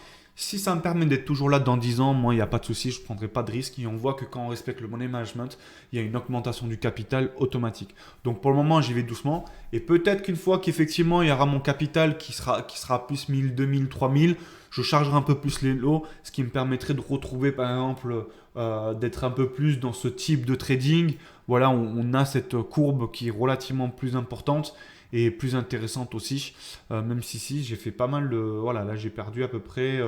Speaker 1: Si ça me permet d'être toujours là dans 10 ans, moi, il n'y a pas de souci, je ne prendrai pas de risque. Et on voit que quand on respecte le money management, il y a une augmentation du capital automatique. Donc pour le moment, j'y vais doucement. Et peut-être qu'une fois qu'effectivement, il y aura mon capital qui sera plus 1000, 2000, 3000, je chargerai un peu plus les lots, ce qui me permettrait de retrouver, par exemple, d'être un peu plus dans ce type de trading. Voilà, on a cette courbe qui est relativement plus importante et plus intéressante aussi. Même si j'ai fait pas mal de... Voilà, là j'ai perdu à peu près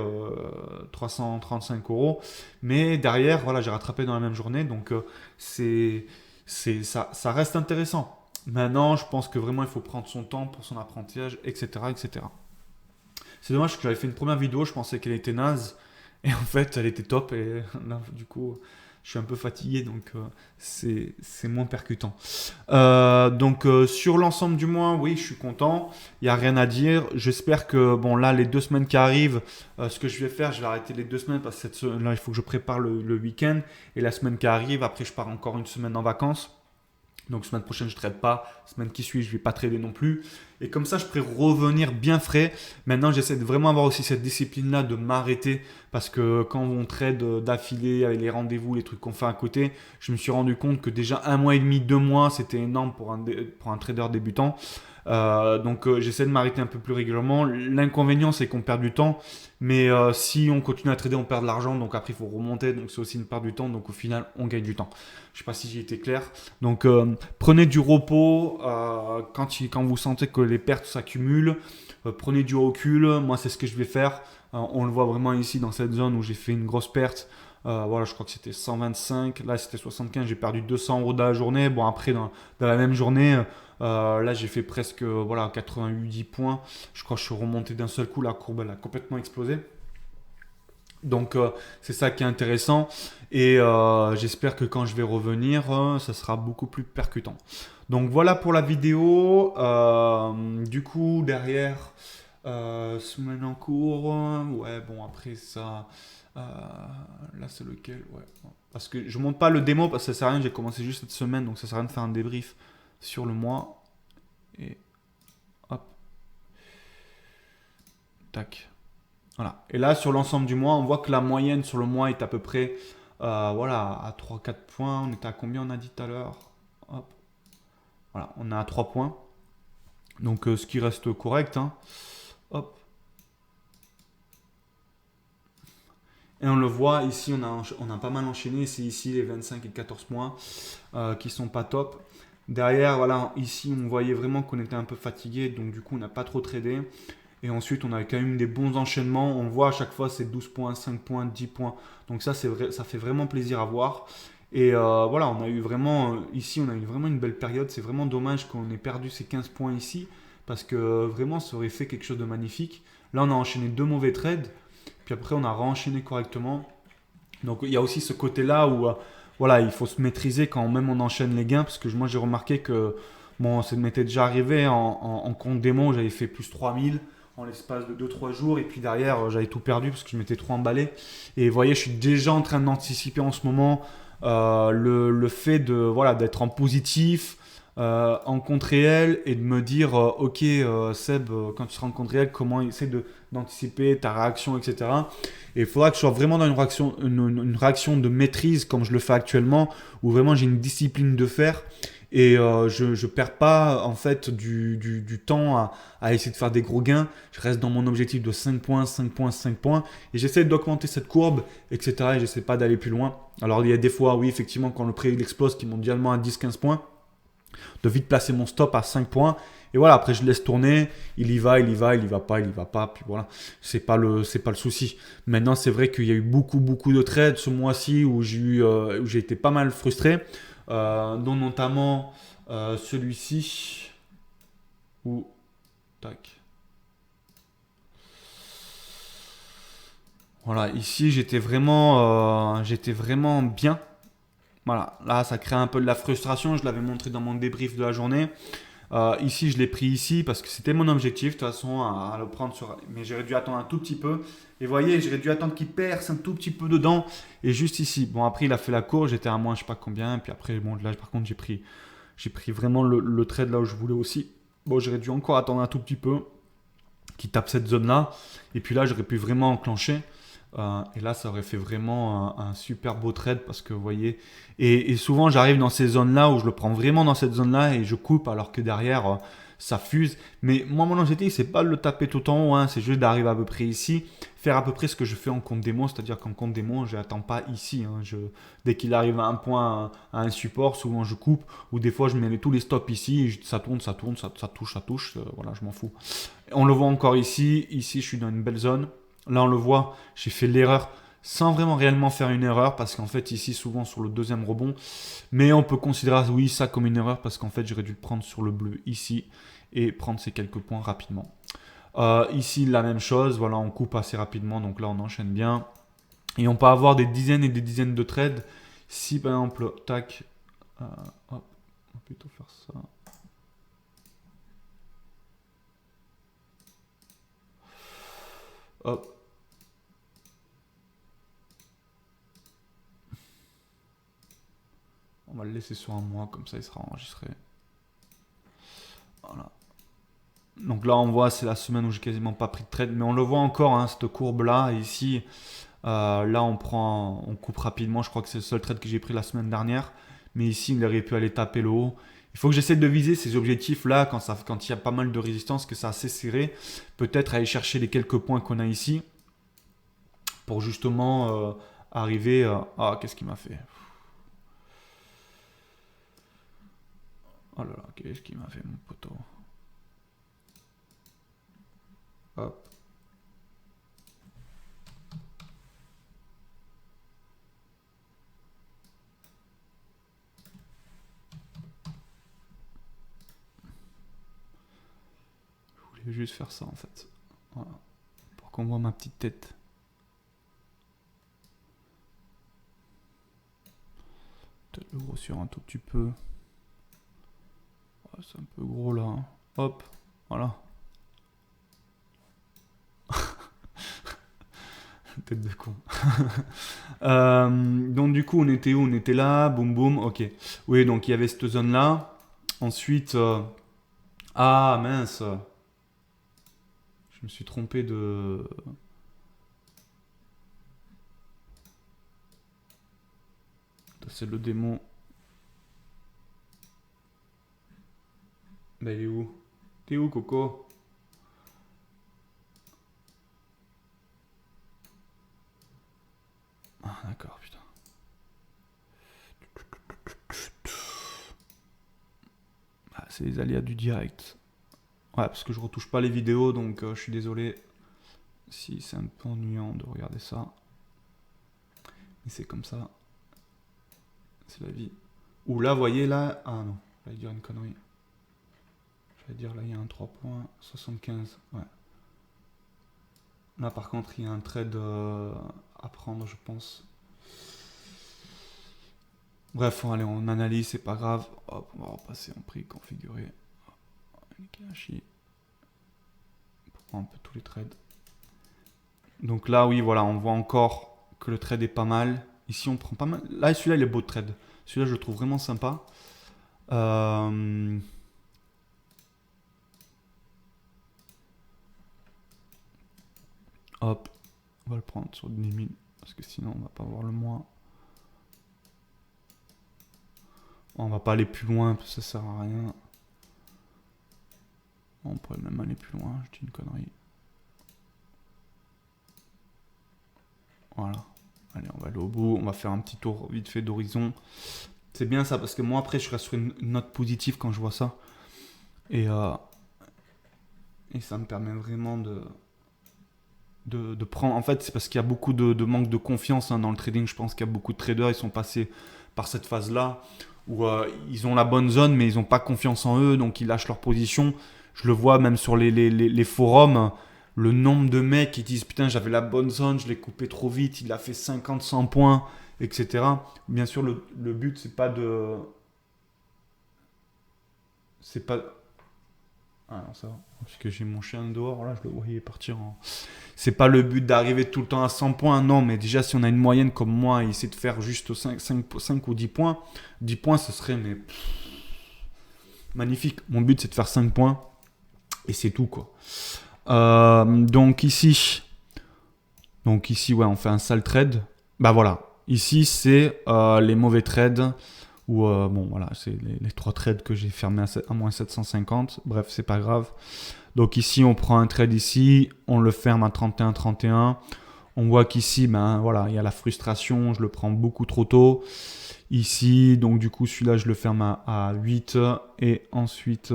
Speaker 1: 335 euros. Mais derrière, voilà, j'ai rattrapé dans la même journée. Donc ça reste intéressant. Maintenant, je pense que vraiment il faut prendre son temps pour son apprentissage, etc. etc. C'est dommage que j'avais fait une première vidéo, je pensais qu'elle était naze. Et en fait, elle était top. Et là, du coup, je suis un peu fatigué, donc c'est moins percutant. Donc sur l'ensemble du mois, oui, je suis content. Il n'y a rien à dire. J'espère que, bon, là, les 2 semaines qui arrivent, ce que je vais faire, je vais arrêter les 2 semaines parce que là, il faut que je prépare le week-end. Et la semaine qui arrive, après, je pars encore une semaine en vacances. Donc semaine prochaine je ne trade pas, semaine qui suit je ne vais pas trader non plus. Et comme ça je pourrais revenir bien frais. Maintenant j'essaie de vraiment avoir aussi cette discipline là de m'arrêter. Parce que quand on trade d'affilée avec les rendez-vous, les trucs qu'on fait à côté, je me suis rendu compte que déjà 1 mois et demi, 2 mois c'était énorme pour un trader débutant. Donc j'essaie de m'arrêter un peu plus régulièrement. L'inconvénient c'est qu'on perd du temps, mais si on continue à trader on perd de l'argent, donc après il faut remonter, donc c'est aussi une perte du temps, donc au final on gagne du temps. Je sais pas si j'ai été clair. Donc prenez du repos quand vous sentez que les pertes s'accumulent, prenez du recul. Moi c'est ce que je vais faire. On le voit vraiment ici dans cette zone où j'ai fait une grosse perte. Voilà, je crois que c'était 125, là c'était 75, j'ai perdu 200 euros dans la journée. Bon, après, dans la même journée, là j'ai fait presque voilà, 88 points. Je crois que je suis remonté d'un seul coup, la courbe elle a complètement explosé. Donc c'est ça qui est intéressant et j'espère que quand je vais revenir, ça sera beaucoup plus percutant. Donc voilà pour la vidéo. Du coup, derrière, semaine en cours, ouais, bon, après ça. Là, c'est lequel? Ouais. Parce que je monte pas le démo parce que ça sert à rien. J'ai commencé juste cette semaine, donc ça sert à rien de faire un débrief sur le mois. Et hop, tac. Voilà. Et là, sur l'ensemble du mois, on voit que la moyenne sur le mois est à peu près, voilà, à 3-4 points. On était à combien on a dit tout à l'heure? Hop. Voilà, on est à 3 points. Donc, ce qui reste correct. Hein. Hop. Et on le voit, ici on a pas mal enchaîné, c'est ici les 25 et 14 points qui sont pas top. Derrière, voilà, ici on voyait vraiment qu'on était un peu fatigué, donc du coup on n'a pas trop tradé. Et ensuite on a quand même des bons enchaînements, on voit à chaque fois c'est 12 points, 5 points, 10 points. Donc ça, c'est vrai, ça fait vraiment plaisir à voir. Et voilà, on a eu vraiment, ici on a eu vraiment une belle période, c'est vraiment dommage qu'on ait perdu ces 15 points ici, parce que vraiment ça aurait fait quelque chose de magnifique. Là on a enchaîné 2 mauvais trades. Puis après, on a renchaîné correctement. Donc il y a aussi ce côté-là où voilà, il faut se maîtriser quand même on enchaîne les gains. Parce que moi, j'ai remarqué que bon, ça m'était déjà arrivé en compte démo, j'avais fait plus 3000 en l'espace de 2-3 jours. Et puis derrière, j'avais tout perdu parce que je m'étais trop emballé. Et vous voyez, je suis déjà en train d'anticiper en ce moment le fait de voilà, d'être en positif. En compte réel et de me dire ok Seb, quand tu seras en compte réel, comment essayer d'anticiper ta réaction, etc. Et il faudra que je sois vraiment dans une réaction de maîtrise comme je le fais actuellement, où vraiment j'ai une discipline de faire et je ne perds pas en fait du temps à essayer de faire des gros gains. Je reste dans mon objectif de 5 points, 5 points, 5 points et j'essaie d'augmenter cette courbe, etc. Et j'essaie pas d'aller plus loin. Alors il y a des fois, oui, effectivement, quand le prix il explose, qui monte directement à 10-15 points, de vite placer mon stop à 5 points. Et voilà, après je laisse tourner, il y va, il y va, il y va pas, il y va pas, puis voilà, c'est pas le souci. Maintenant, c'est vrai qu'il y a eu beaucoup de trades ce mois-ci où j'ai été pas mal frustré, dont notamment celui-ci où tac. Voilà, ici j'étais vraiment bien. Voilà, là ça crée un peu de la frustration, je l'avais montré dans mon débrief de la journée. Ici, je l'ai pris ici parce que c'était mon objectif de toute façon à le prendre sur. Mais j'aurais dû attendre un tout petit peu. Et vous voyez, j'aurais dû attendre qu'il perce un tout petit peu dedans. Et juste ici. Bon, après, il a fait la course. J'étais à moins, je sais pas combien. Puis après, bon, là, par contre, j'ai pris vraiment le trade là où je voulais aussi. Bon, j'aurais dû encore attendre un tout petit peu qu'il tape cette zone là. Et puis là, j'aurais pu vraiment enclencher. Et là, ça aurait fait vraiment un super beau trade parce que vous voyez. Et souvent, j'arrive dans ces zones-là où je le prends vraiment dans cette zone-là et je coupe alors que derrière, ça fuse. Mais moi, mon objectif, c'est pas de le taper tout en haut, hein, c'est juste d'arriver à peu près ici, faire à peu près ce que je fais en compte démo, c'est-à-dire qu'en compte démo, je n'attends pas ici. Hein, dès qu'il arrive à un point, à un support, souvent je coupe, ou des fois je mets tous les stops ici, ça tourne, ça touche, voilà, je m'en fous. On le voit encore ici, ici je suis dans une belle zone. Là, on le voit, j'ai fait l'erreur sans vraiment réellement faire une erreur parce qu'en fait, ici, souvent sur le deuxième rebond, mais on peut considérer, oui, ça comme une erreur parce qu'en fait, j'aurais dû le prendre sur le bleu ici et prendre ces quelques points rapidement. Ici, la même chose, voilà, on coupe assez rapidement, donc là, on enchaîne bien. Et on peut avoir des dizaines et des dizaines de trades. Si par exemple, tac, hop, on va plutôt faire ça. Hop. On va le laisser sur un mois, comme ça il sera enregistré. Voilà. Donc là on voit c'est la semaine où j'ai quasiment pas pris de trade, mais on le voit encore, hein, cette courbe là, ici, là on coupe rapidement, je crois que c'est le seul trade que j'ai pris la semaine dernière, mais ici il aurait pu aller taper le haut. Il faut que j'essaie de viser ces objectifs là quand il y a pas mal de résistance, que c'est assez serré, peut-être aller chercher les quelques points qu'on a ici, pour justement arriver à... Ah, qu'est-ce qu'il m'a fait? Oh là là, qu'est-ce qu'il m'a fait mon poteau? Hop. Je voulais juste faire ça en fait. Voilà. Pour qu'on voit ma petite tête. Peut-être le grossir un tout petit peu. Ouais, c'est un peu gros là. Hein. Hop. Voilà. Tête de con. Donc du coup on était où? On était là. Boum boum. Ok. Oui, donc il y avait cette zone là. Ensuite... Ah mince. Je me suis trompé de... C'est le démon. Bah il est où? T'es où Coco? Ah d'accord, putain. Ah, c'est les aléas du direct. Ouais, parce que je retouche pas les vidéos, donc je suis désolé si c'est un peu ennuyant de regarder ça. Mais c'est comme ça. C'est la vie. Ou là, vous voyez, là... Ah non, j'allais dire une connerie. J'allais dire, là, il y a un 3,75. Ouais. Là, par contre, il y a un trade à prendre, je pense. Bref, allez, on analyse, c'est pas grave. Hop, on va repasser en prix configuré. Nikihashi. Pour prendre un peu tous les trades. Donc là, oui, voilà, on voit encore que le trade est pas mal. Ici, on prend pas mal. Là, celui-là, il est beau de trade. Celui-là, je le trouve vraiment sympa. Hop, on va le prendre sur 10 000 parce que sinon, on va pas voir le mois. On va pas aller plus loin parce que ça sert à rien. On pourrait même aller plus loin, je dis une connerie. Voilà. Allez, on va aller au bout. On va faire un petit tour vite fait d'horizon. C'est bien ça parce que moi après je reste sur une note positive quand je vois ça. Et ça me permet vraiment de prendre. En fait, c'est parce qu'il y a beaucoup de manque de confiance dans le trading. Je pense qu'il y a beaucoup de traders, ils sont passés par cette phase-là où ils ont la bonne zone, mais ils n'ont pas confiance en eux, donc ils lâchent leur position. Je le vois même sur les forums, le nombre de mecs qui disent putain, j'avais la bonne zone, je l'ai coupé trop vite, il a fait 50, 100 points, etc. Bien sûr, le but, c'est pas de. C'est pas. Ah non, ça va. Parce que j'ai mon chien dehors, là, je le voyais partir en. C'est pas le but d'arriver tout le temps à 100 points, non, mais déjà, si on a une moyenne comme moi, essayer de faire juste 5 ou 10 points, 10 points, ce serait mais, magnifique. Mon but, c'est de faire 5 points, et c'est tout, quoi. Donc ici, Donc ici, ouais, on fait un sale trade. Bah voilà. Ici, c'est les mauvais trades. Ou bon, voilà, c'est les 3 trades que j'ai fermés à moins 750. Bref, c'est pas grave. Donc ici, on prend un trade ici. On le ferme à 31,31. On voit qu'ici, ben voilà, il y a la frustration. Je le prends beaucoup trop tôt. Ici, donc du coup, celui-là, je le ferme à 8. Et ensuite,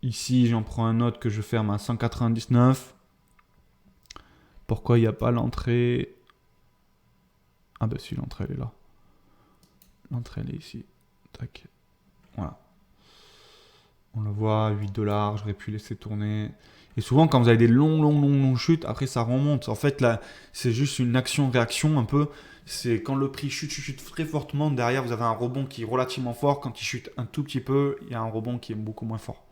Speaker 1: ici, j'en prends un autre que je ferme à 199. Pourquoi il n'y a pas l'entrée? Ah bah si, l'entrée elle est là. L'entrée elle est ici. Tac. Voilà. On le voit, 8 dollars, j'aurais pu laisser tourner. Et souvent quand vous avez des longues chutes, après ça remonte. En fait là, c'est juste une action-réaction un peu. C'est quand le prix chute très fortement, derrière vous avez un rebond qui est relativement fort. Quand il chute un tout petit peu, il y a un rebond qui est beaucoup moins fort.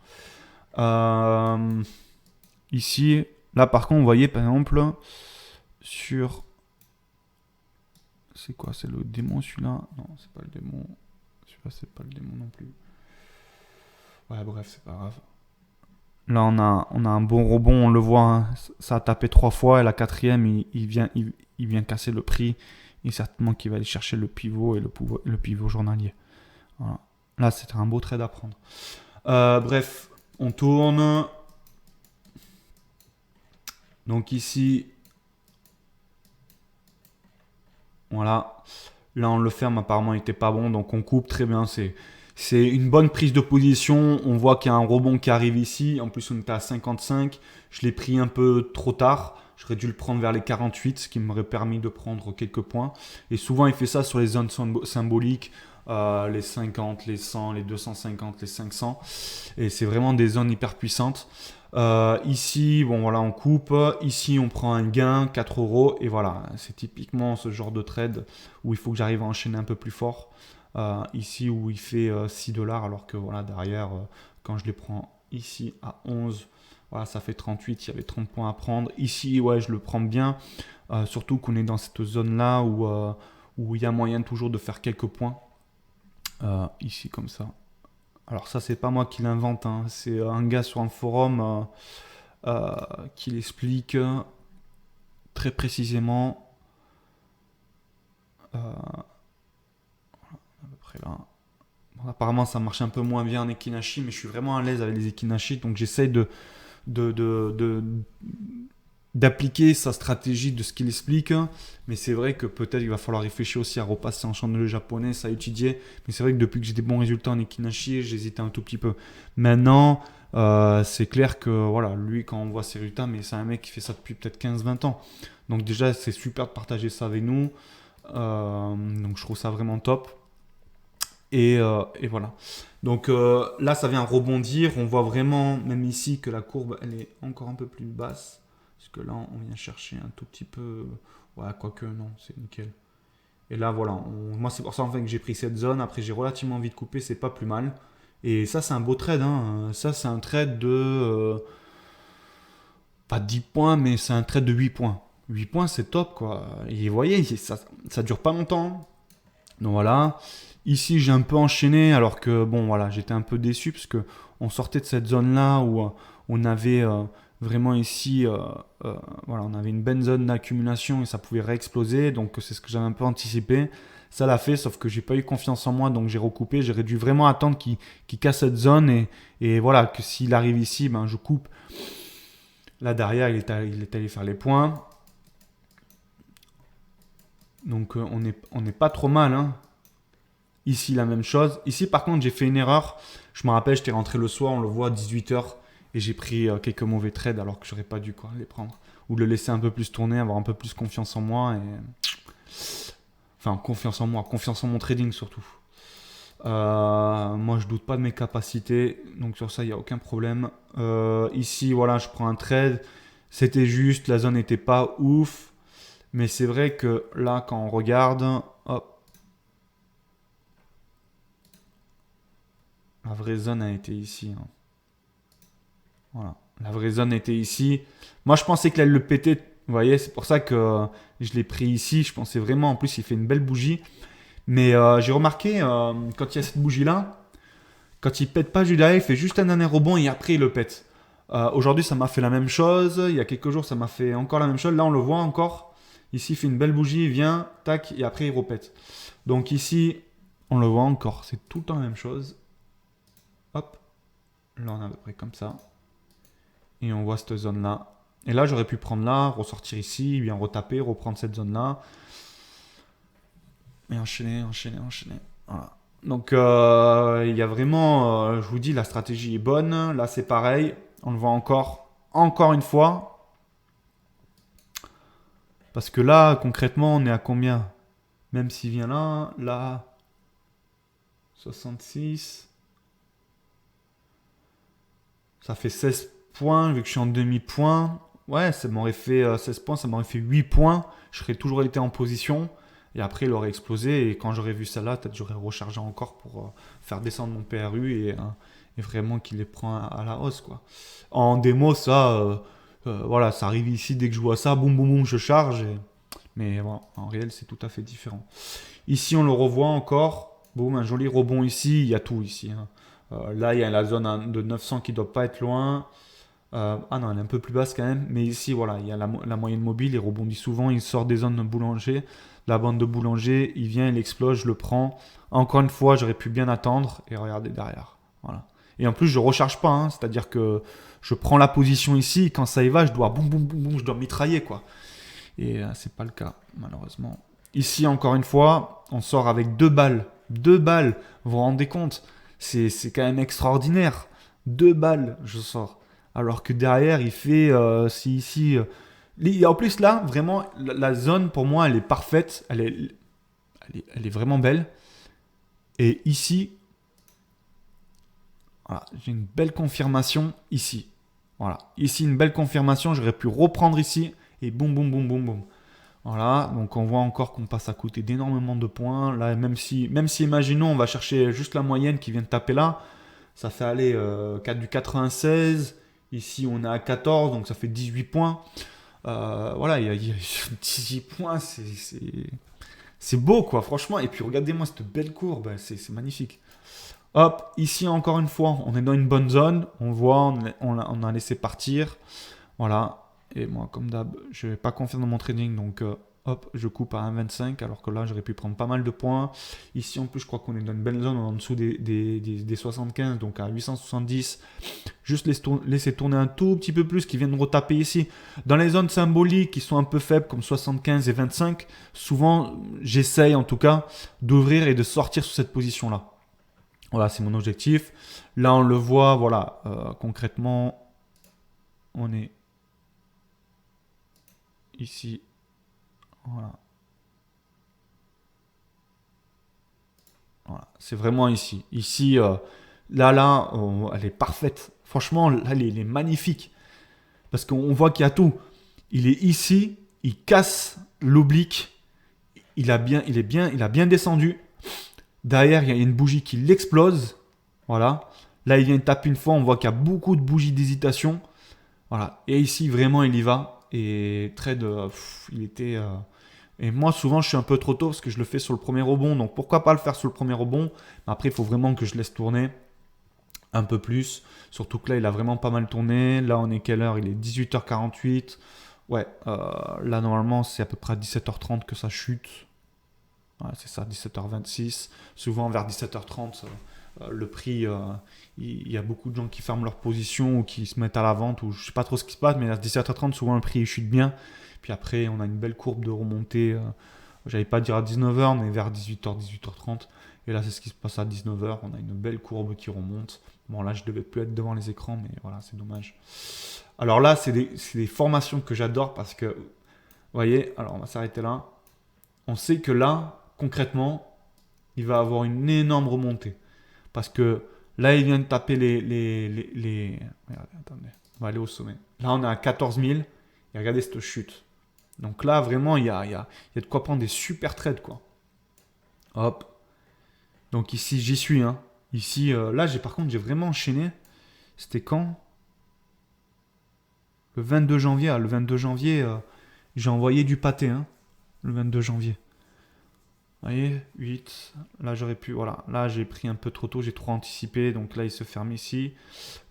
Speaker 1: Ici, là par contre, vous voyez par exemple sur... C'est quoi? C'est le démon celui-là? Non, c'est pas le démon. Celui-là, c'est pas le démon non plus. Ouais, bref, c'est pas grave. Là, on a un bon rebond, on le voit. Hein. Ça a tapé 3 fois et la quatrième, il vient casser le prix. Et certainement qu'il va aller chercher le pivot et le pivot journalier. Voilà. Là, c'est un beau trade à prendre. Bref, on tourne. Donc ici, voilà. Là, on le ferme. Apparemment, il n'était pas bon. Donc, on coupe. Très bien. C'est une bonne prise de position. On voit qu'il y a un rebond qui arrive ici. En plus, on était à 55. Je l'ai pris un peu trop tard. J'aurais dû le prendre vers les 48, ce qui m'aurait permis de prendre quelques points. Et souvent, il fait ça sur les zones symboliques. Les 50, les 100, les 250, les 500. Et c'est vraiment des zones hyper puissantes. Ici, bon voilà, on coupe. Ici, on prend un gain, 4 euros. Et voilà, c'est typiquement ce genre de trade où il faut que j'arrive à enchaîner un peu plus fort. Ici, où il fait 6 dollars, alors que voilà, derrière, quand je les prends ici à 11, voilà, ça fait 38. Il y avait 30 points à prendre. Ici, ouais, je le prends bien. Surtout qu'on est dans cette zone-là où il y a moyen toujours de faire quelques points. Ici, comme ça. Alors ça, c'est pas moi qui l'invente, hein. C'est un gars sur un forum qui l'explique très précisément. À peu près là. Bon, apparemment, ça marche un peu moins bien en Ekinashi, mais je suis vraiment à l'aise avec les Ekinashi, donc j'essaye de, de, de- d'appliquer sa stratégie de ce qu'il explique. Mais c'est vrai que peut-être il va falloir réfléchir aussi à repasser en champ de japonais, ça à étudier. Mais c'est vrai que depuis que j'ai des bons résultats en Ekinashi, j'hésitais un tout petit peu. Maintenant, c'est clair que voilà, lui, quand on voit ses résultats, mais c'est un mec qui fait ça depuis peut-être 15-20 ans. Donc déjà, c'est super de partager ça avec nous. Donc je trouve ça vraiment top. Et voilà. Donc là, ça vient rebondir. On voit vraiment, même ici, que la courbe, elle est encore un peu plus basse. Parce que là, on vient chercher un tout petit peu. Ouais, quoique, non, c'est nickel. Et là, voilà. Moi, c'est pour ça en fait, que j'ai pris cette zone. Après, j'ai relativement vite coupé. C'est pas plus mal. Et ça, c'est un beau trade. Hein. Ça, c'est un trade de. Pas 10 points, mais c'est un trade de 8 points. 8 points, c'est top, quoi. Et vous voyez, ça dure pas longtemps. Donc voilà. Ici, j'ai un peu enchaîné, alors que bon, voilà, j'étais un peu déçu parce que on sortait de cette zone-là où on avait vraiment ici, voilà, on avait une bonne zone d'accumulation et ça pouvait réexploser. Donc c'est ce que j'avais un peu anticipé. Ça l'a fait, sauf que j'ai pas eu confiance en moi, donc j'ai recoupé. J'aurais dû vraiment attendre qu'il casse cette zone et voilà, que s'il arrive ici, ben je coupe. Là derrière, il est allé faire les points. Donc on est pas trop mal, hein. Ici, la même chose. Ici, par contre, j'ai fait une erreur. Je me rappelle, j'étais rentré le soir, on le voit à 18h, et j'ai pris quelques mauvais trades alors que j'aurais pas dû les prendre. Ou le laisser un peu plus tourner, avoir un peu plus confiance en moi. Enfin, confiance en moi, confiance en mon trading surtout. Moi, je doute pas de mes capacités, donc sur ça, il n'y a aucun problème. Ici, voilà, je prends un trade. C'était juste, la zone n'était pas ouf. Mais c'est vrai que là, quand on regarde, hop, la vraie zone a été ici. Hein. Voilà. La vraie zone était ici. Moi, je pensais qu'il allait le péter. Vous voyez, c'est pour ça que je l'ai pris ici. Je pensais vraiment, en plus, il fait une belle bougie. Mais j'ai remarqué, quand il y a cette bougie-là, quand il pète pas juste derrière, il fait juste un dernier rebond et après il le pète. Aujourd'hui, ça m'a fait la même chose. Il y a quelques jours, ça m'a fait encore la même chose. Là, on le voit encore. Ici, il fait une belle bougie, il vient, tac, et après, il repète. Donc ici, on le voit encore. C'est tout le temps la même chose. Hop. Là, on est à peu près comme ça. Et on voit cette zone-là. Et là, j'aurais pu prendre là, ressortir ici, bien retaper, reprendre cette zone-là. Et enchaîner, enchaîner, enchaîner. Voilà. Donc, il y a vraiment, je vous dis, la stratégie est bonne. Là, c'est pareil. On le voit encore une fois. Parce que là, concrètement, on est à combien? Même s'il vient là, 66. Ça fait 16 points, vu que je suis en demi-point. Ouais, ça m'aurait fait 16 points, ça m'aurait fait 8 points. Je serais toujours été en position. Et après, il aurait explosé. Et quand j'aurais vu ça là, peut-être j'aurais rechargé encore pour faire descendre mon PRU et vraiment qu'il les prend à la hausse, quoi. En démo, ça, voilà, ça arrive ici. Dès que je vois ça, boum, boum, boum, je charge. Mais bon, en réel, c'est tout à fait différent. Ici, on le revoit encore. Boum, un joli rebond ici. Il y a tout ici, hein. Là, il y a la zone de 900 qui doit pas être loin. Ah non, elle est un peu plus basse quand même. Mais ici, voilà, il y a la moyenne mobile. Il rebondit souvent. Il sort des zones de boulanger. La bande de boulanger, il vient, il explose, je le prends. Encore une fois, j'aurais pu bien attendre. Et regardez derrière. Voilà. Et en plus, je recharge pas, hein. C'est-à-dire que je prends la position ici. Quand ça y va, je dois boum, boum, boum, boum, je dois mitrailler, quoi. Et c'est pas le cas, malheureusement. Ici, encore une fois, on sort avec 2 balles. 2 balles, vous vous rendez compte? C'est quand même extraordinaire. 2 balles, je sors. Alors que derrière, il fait, si ici... en plus, là, vraiment, la zone, pour moi, elle est parfaite. Elle est vraiment belle. Et ici, voilà, j'ai une belle confirmation ici. Voilà, ici, une belle confirmation. J'aurais pu reprendre ici. Et boum, boum, boum, boum, boum. Voilà, donc on voit encore qu'on passe à côté d'énormément de points. Là, même si imaginons, on va chercher juste la moyenne qui vient de taper là, ça fait aller du 96. Ici, on est à 14, donc ça fait 18 points. Voilà, il y a 18 points, c'est beau, quoi, franchement. Et puis, regardez-moi cette belle courbe, c'est magnifique. Hop, ici, encore une fois, on est dans une bonne zone. On voit, on a laissé partir. Voilà. Et moi, comme d'hab, je vais pas confier dans mon trading, donc hop, je coupe à 1,25, alors que là, j'aurais pu prendre pas mal de points. Ici, en plus, je crois qu'on est dans une belle zone, en dessous des 75, donc à 870. Juste laisser tourner un tout petit peu plus, qui viennent retaper ici. Dans les zones symboliques qui sont un peu faibles, comme 75 et 25, souvent, j'essaye en tout cas d'ouvrir et de sortir sur cette position-là. Voilà, c'est mon objectif. Là, on le voit, voilà, concrètement, on est ici, voilà. Voilà. C'est vraiment ici. Ici, elle est parfaite. Franchement, là, elle est magnifique. Parce qu'on voit qu'il y a tout. Il est ici, il casse l'oblique. Il a bien descendu. Derrière, il y a une bougie qui l'explose. Voilà. Là, il vient de taper une fois. On voit qu'il y a beaucoup de bougies d'hésitation. Voilà. Et ici, vraiment, il y va. Et trade, il était. Et moi, souvent, je suis un peu trop tôt parce que je le fais sur le premier rebond. Donc, pourquoi pas le faire sur le premier rebond? Mais après, il faut vraiment que je laisse tourner un peu plus. Surtout que là, il a vraiment pas mal tourné. Là, on est quelle heure? Il est 18h48. Ouais, là, normalement, c'est à peu près à 17h30 que ça chute. Ouais, c'est ça, 17h26. Souvent, vers 17h30, le prix, il y a beaucoup de gens qui ferment leur position ou qui se mettent à la vente. Ou je sais pas trop ce qui se passe, mais à 17h30, souvent, le prix il chute bien. Puis après, on a une belle courbe de remontée. J'allais pas dire à 19h, mais vers 18h, 18h30. Et là, c'est ce qui se passe à 19h. On a une belle courbe qui remonte. Bon, là, je devais plus être devant les écrans, mais voilà, c'est dommage. Alors là, c'est des formations que j'adore parce que, vous voyez, alors on va s'arrêter là. On sait que là, concrètement, il va avoir une énorme remontée. Parce que là, il vient de taper Regardez, attendez, on va aller au sommet. Là, on est à 14 000. Et regardez cette chute. Donc là, vraiment, il y a de quoi prendre des super trades, quoi. Hop. Donc ici, j'y suis, hein. Ici, là, par contre, j'ai vraiment enchaîné. C'était quand? Le 22 janvier. Le 22 janvier, j'ai envoyé du pâté, hein. Le 22 janvier. Vous voyez, 8. Là, j'aurais pu. Voilà. Là, j'ai pris un peu trop tôt. J'ai trop anticipé. Donc là, il se ferme ici.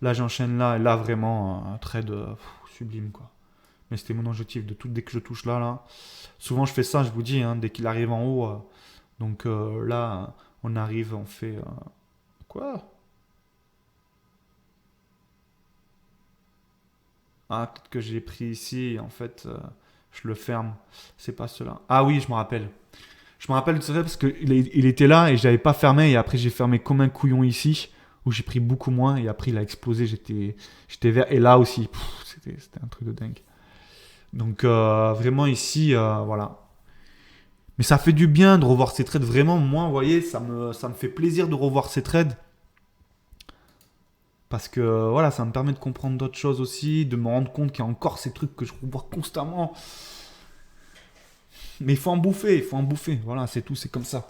Speaker 1: Là, j'enchaîne là. Et là, vraiment, un trade sublime, quoi. Mais c'était mon objectif de tout dès que je touche là, là. Souvent, je fais ça, je vous dis, hein, dès qu'il arrive en haut. Donc là, on arrive, on fait. Quoi? Ah, peut-être que j'ai pris ici. Et en fait, je le ferme. C'est pas cela. Ah oui, je me rappelle. Je me rappelle de ça parce qu'il était là et je l'avais pas fermé. Et après, j'ai fermé comme un couillon ici, où j'ai pris beaucoup moins. Et après, il a explosé. J'étais vert. Et là aussi, c'était un truc de dingue. Donc, vraiment ici, voilà. Mais ça fait du bien de revoir ces trades. Vraiment, moi, vous voyez, ça me fait plaisir de revoir ces trades. Parce que voilà, ça me permet de comprendre d'autres choses aussi, de me rendre compte qu'il y a encore ces trucs que je revois constamment. Mais il faut en bouffer, il faut en bouffer. Voilà, c'est tout, c'est comme ça.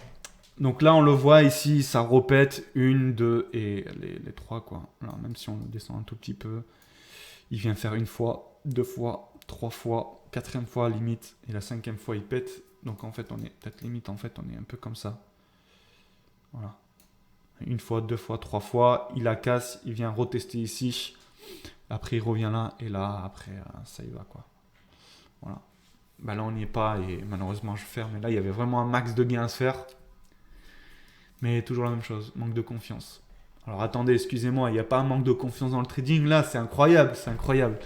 Speaker 1: Donc là, on le voit ici, ça répète une, deux et les trois, quoi. Alors, même si on descend un tout petit peu, il vient faire une fois, deux fois, trois fois, quatrième fois limite, et la cinquième fois, il pète. Donc en fait, on est peut-être limite, en fait, on est un peu comme ça. Voilà. Une fois, deux fois, trois fois, il la casse, il vient retester ici. Après, il revient là, et là, après, ça y va, quoi. Voilà. Bah là, on n'y est pas, et malheureusement, je ferme. Mais là, il y avait vraiment un max de gains à se faire. Mais toujours la même chose, manque de confiance. Alors attendez, excusez-moi, il n'y a pas un manque de confiance dans le trading là, c'est incroyable, c'est incroyable.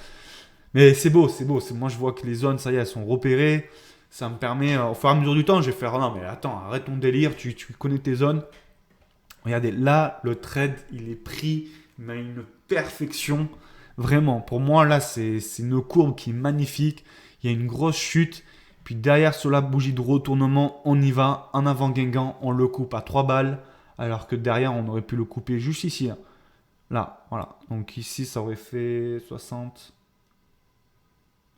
Speaker 1: Mais c'est beau, c'est beau. Moi je vois que les zones, ça y est, elles sont repérées. Ça me permet, au fur et à mesure du temps, je vais faire, non mais attends, arrête ton délire, tu connais tes zones. Regardez, là, le trade, il est pris, mais à une perfection. Vraiment, pour moi, là, c'est une courbe qui est magnifique. Il y a une grosse chute. Puis derrière, sur la bougie de retournement, on y va. En avant Guingamp, on le coupe à 3 balles. Alors que derrière, on aurait pu le couper juste ici, hein. Là, voilà. Donc ici, ça aurait fait 60.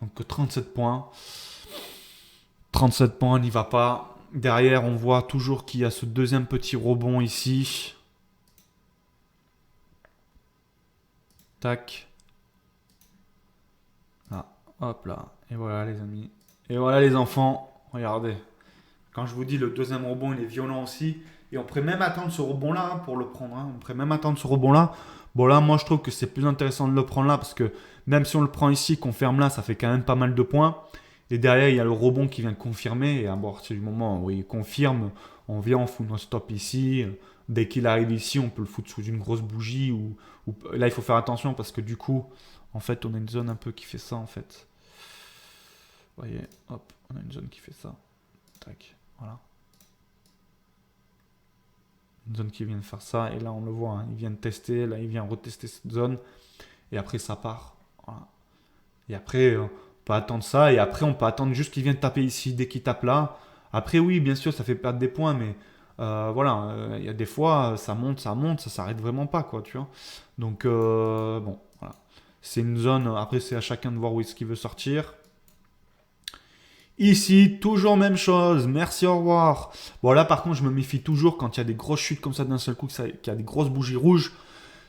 Speaker 1: Donc 37 points. 37 points, on n'y va pas. Derrière, on voit toujours qu'il y a ce deuxième petit rebond ici. Tac. Là, hop là. Et voilà les amis. Et voilà les enfants. Regardez. Quand je vous dis le deuxième rebond, il est violent aussi. Et on pourrait même attendre ce rebond-là, hein, pour le prendre, hein. On pourrait même attendre ce rebond-là. Bon là, moi je trouve que c'est plus intéressant de le prendre là parce que même si on le prend ici, qu'on ferme là, ça fait quand même pas mal de points. Et derrière, il y a le rebond qui vient confirmer. Et à partir du moment où il confirme, on vient, on fout nos stops ici. Dès qu'il arrive ici, on peut le foutre sous une grosse bougie. Là, il faut faire attention parce que du coup, en fait, on a une zone un peu qui fait ça en fait. Vous voyez, hop, on a une zone qui fait ça. Tac, voilà. Une zone qui vient de faire ça. Et là, on le voit, hein, il vient de tester. Là, il vient retester cette zone. Et après, ça part. Voilà. Et après, on peut attendre ça. Et après, on peut attendre juste qu'il vienne taper ici. Dès qu'il tape là. Après, oui, bien sûr, ça fait perdre des points. Mais voilà, il y a des fois, ça monte, ça s'arrête vraiment pas, quoi, tu vois. Donc, bon, voilà. C'est une zone. Après, c'est à chacun de voir où est-ce qu'il veut sortir. Ici, toujours même chose. Merci, au revoir. Bon, là, par contre, je me méfie toujours quand il y a des grosses chutes comme ça d'un seul coup, qu'il y a des grosses bougies rouges.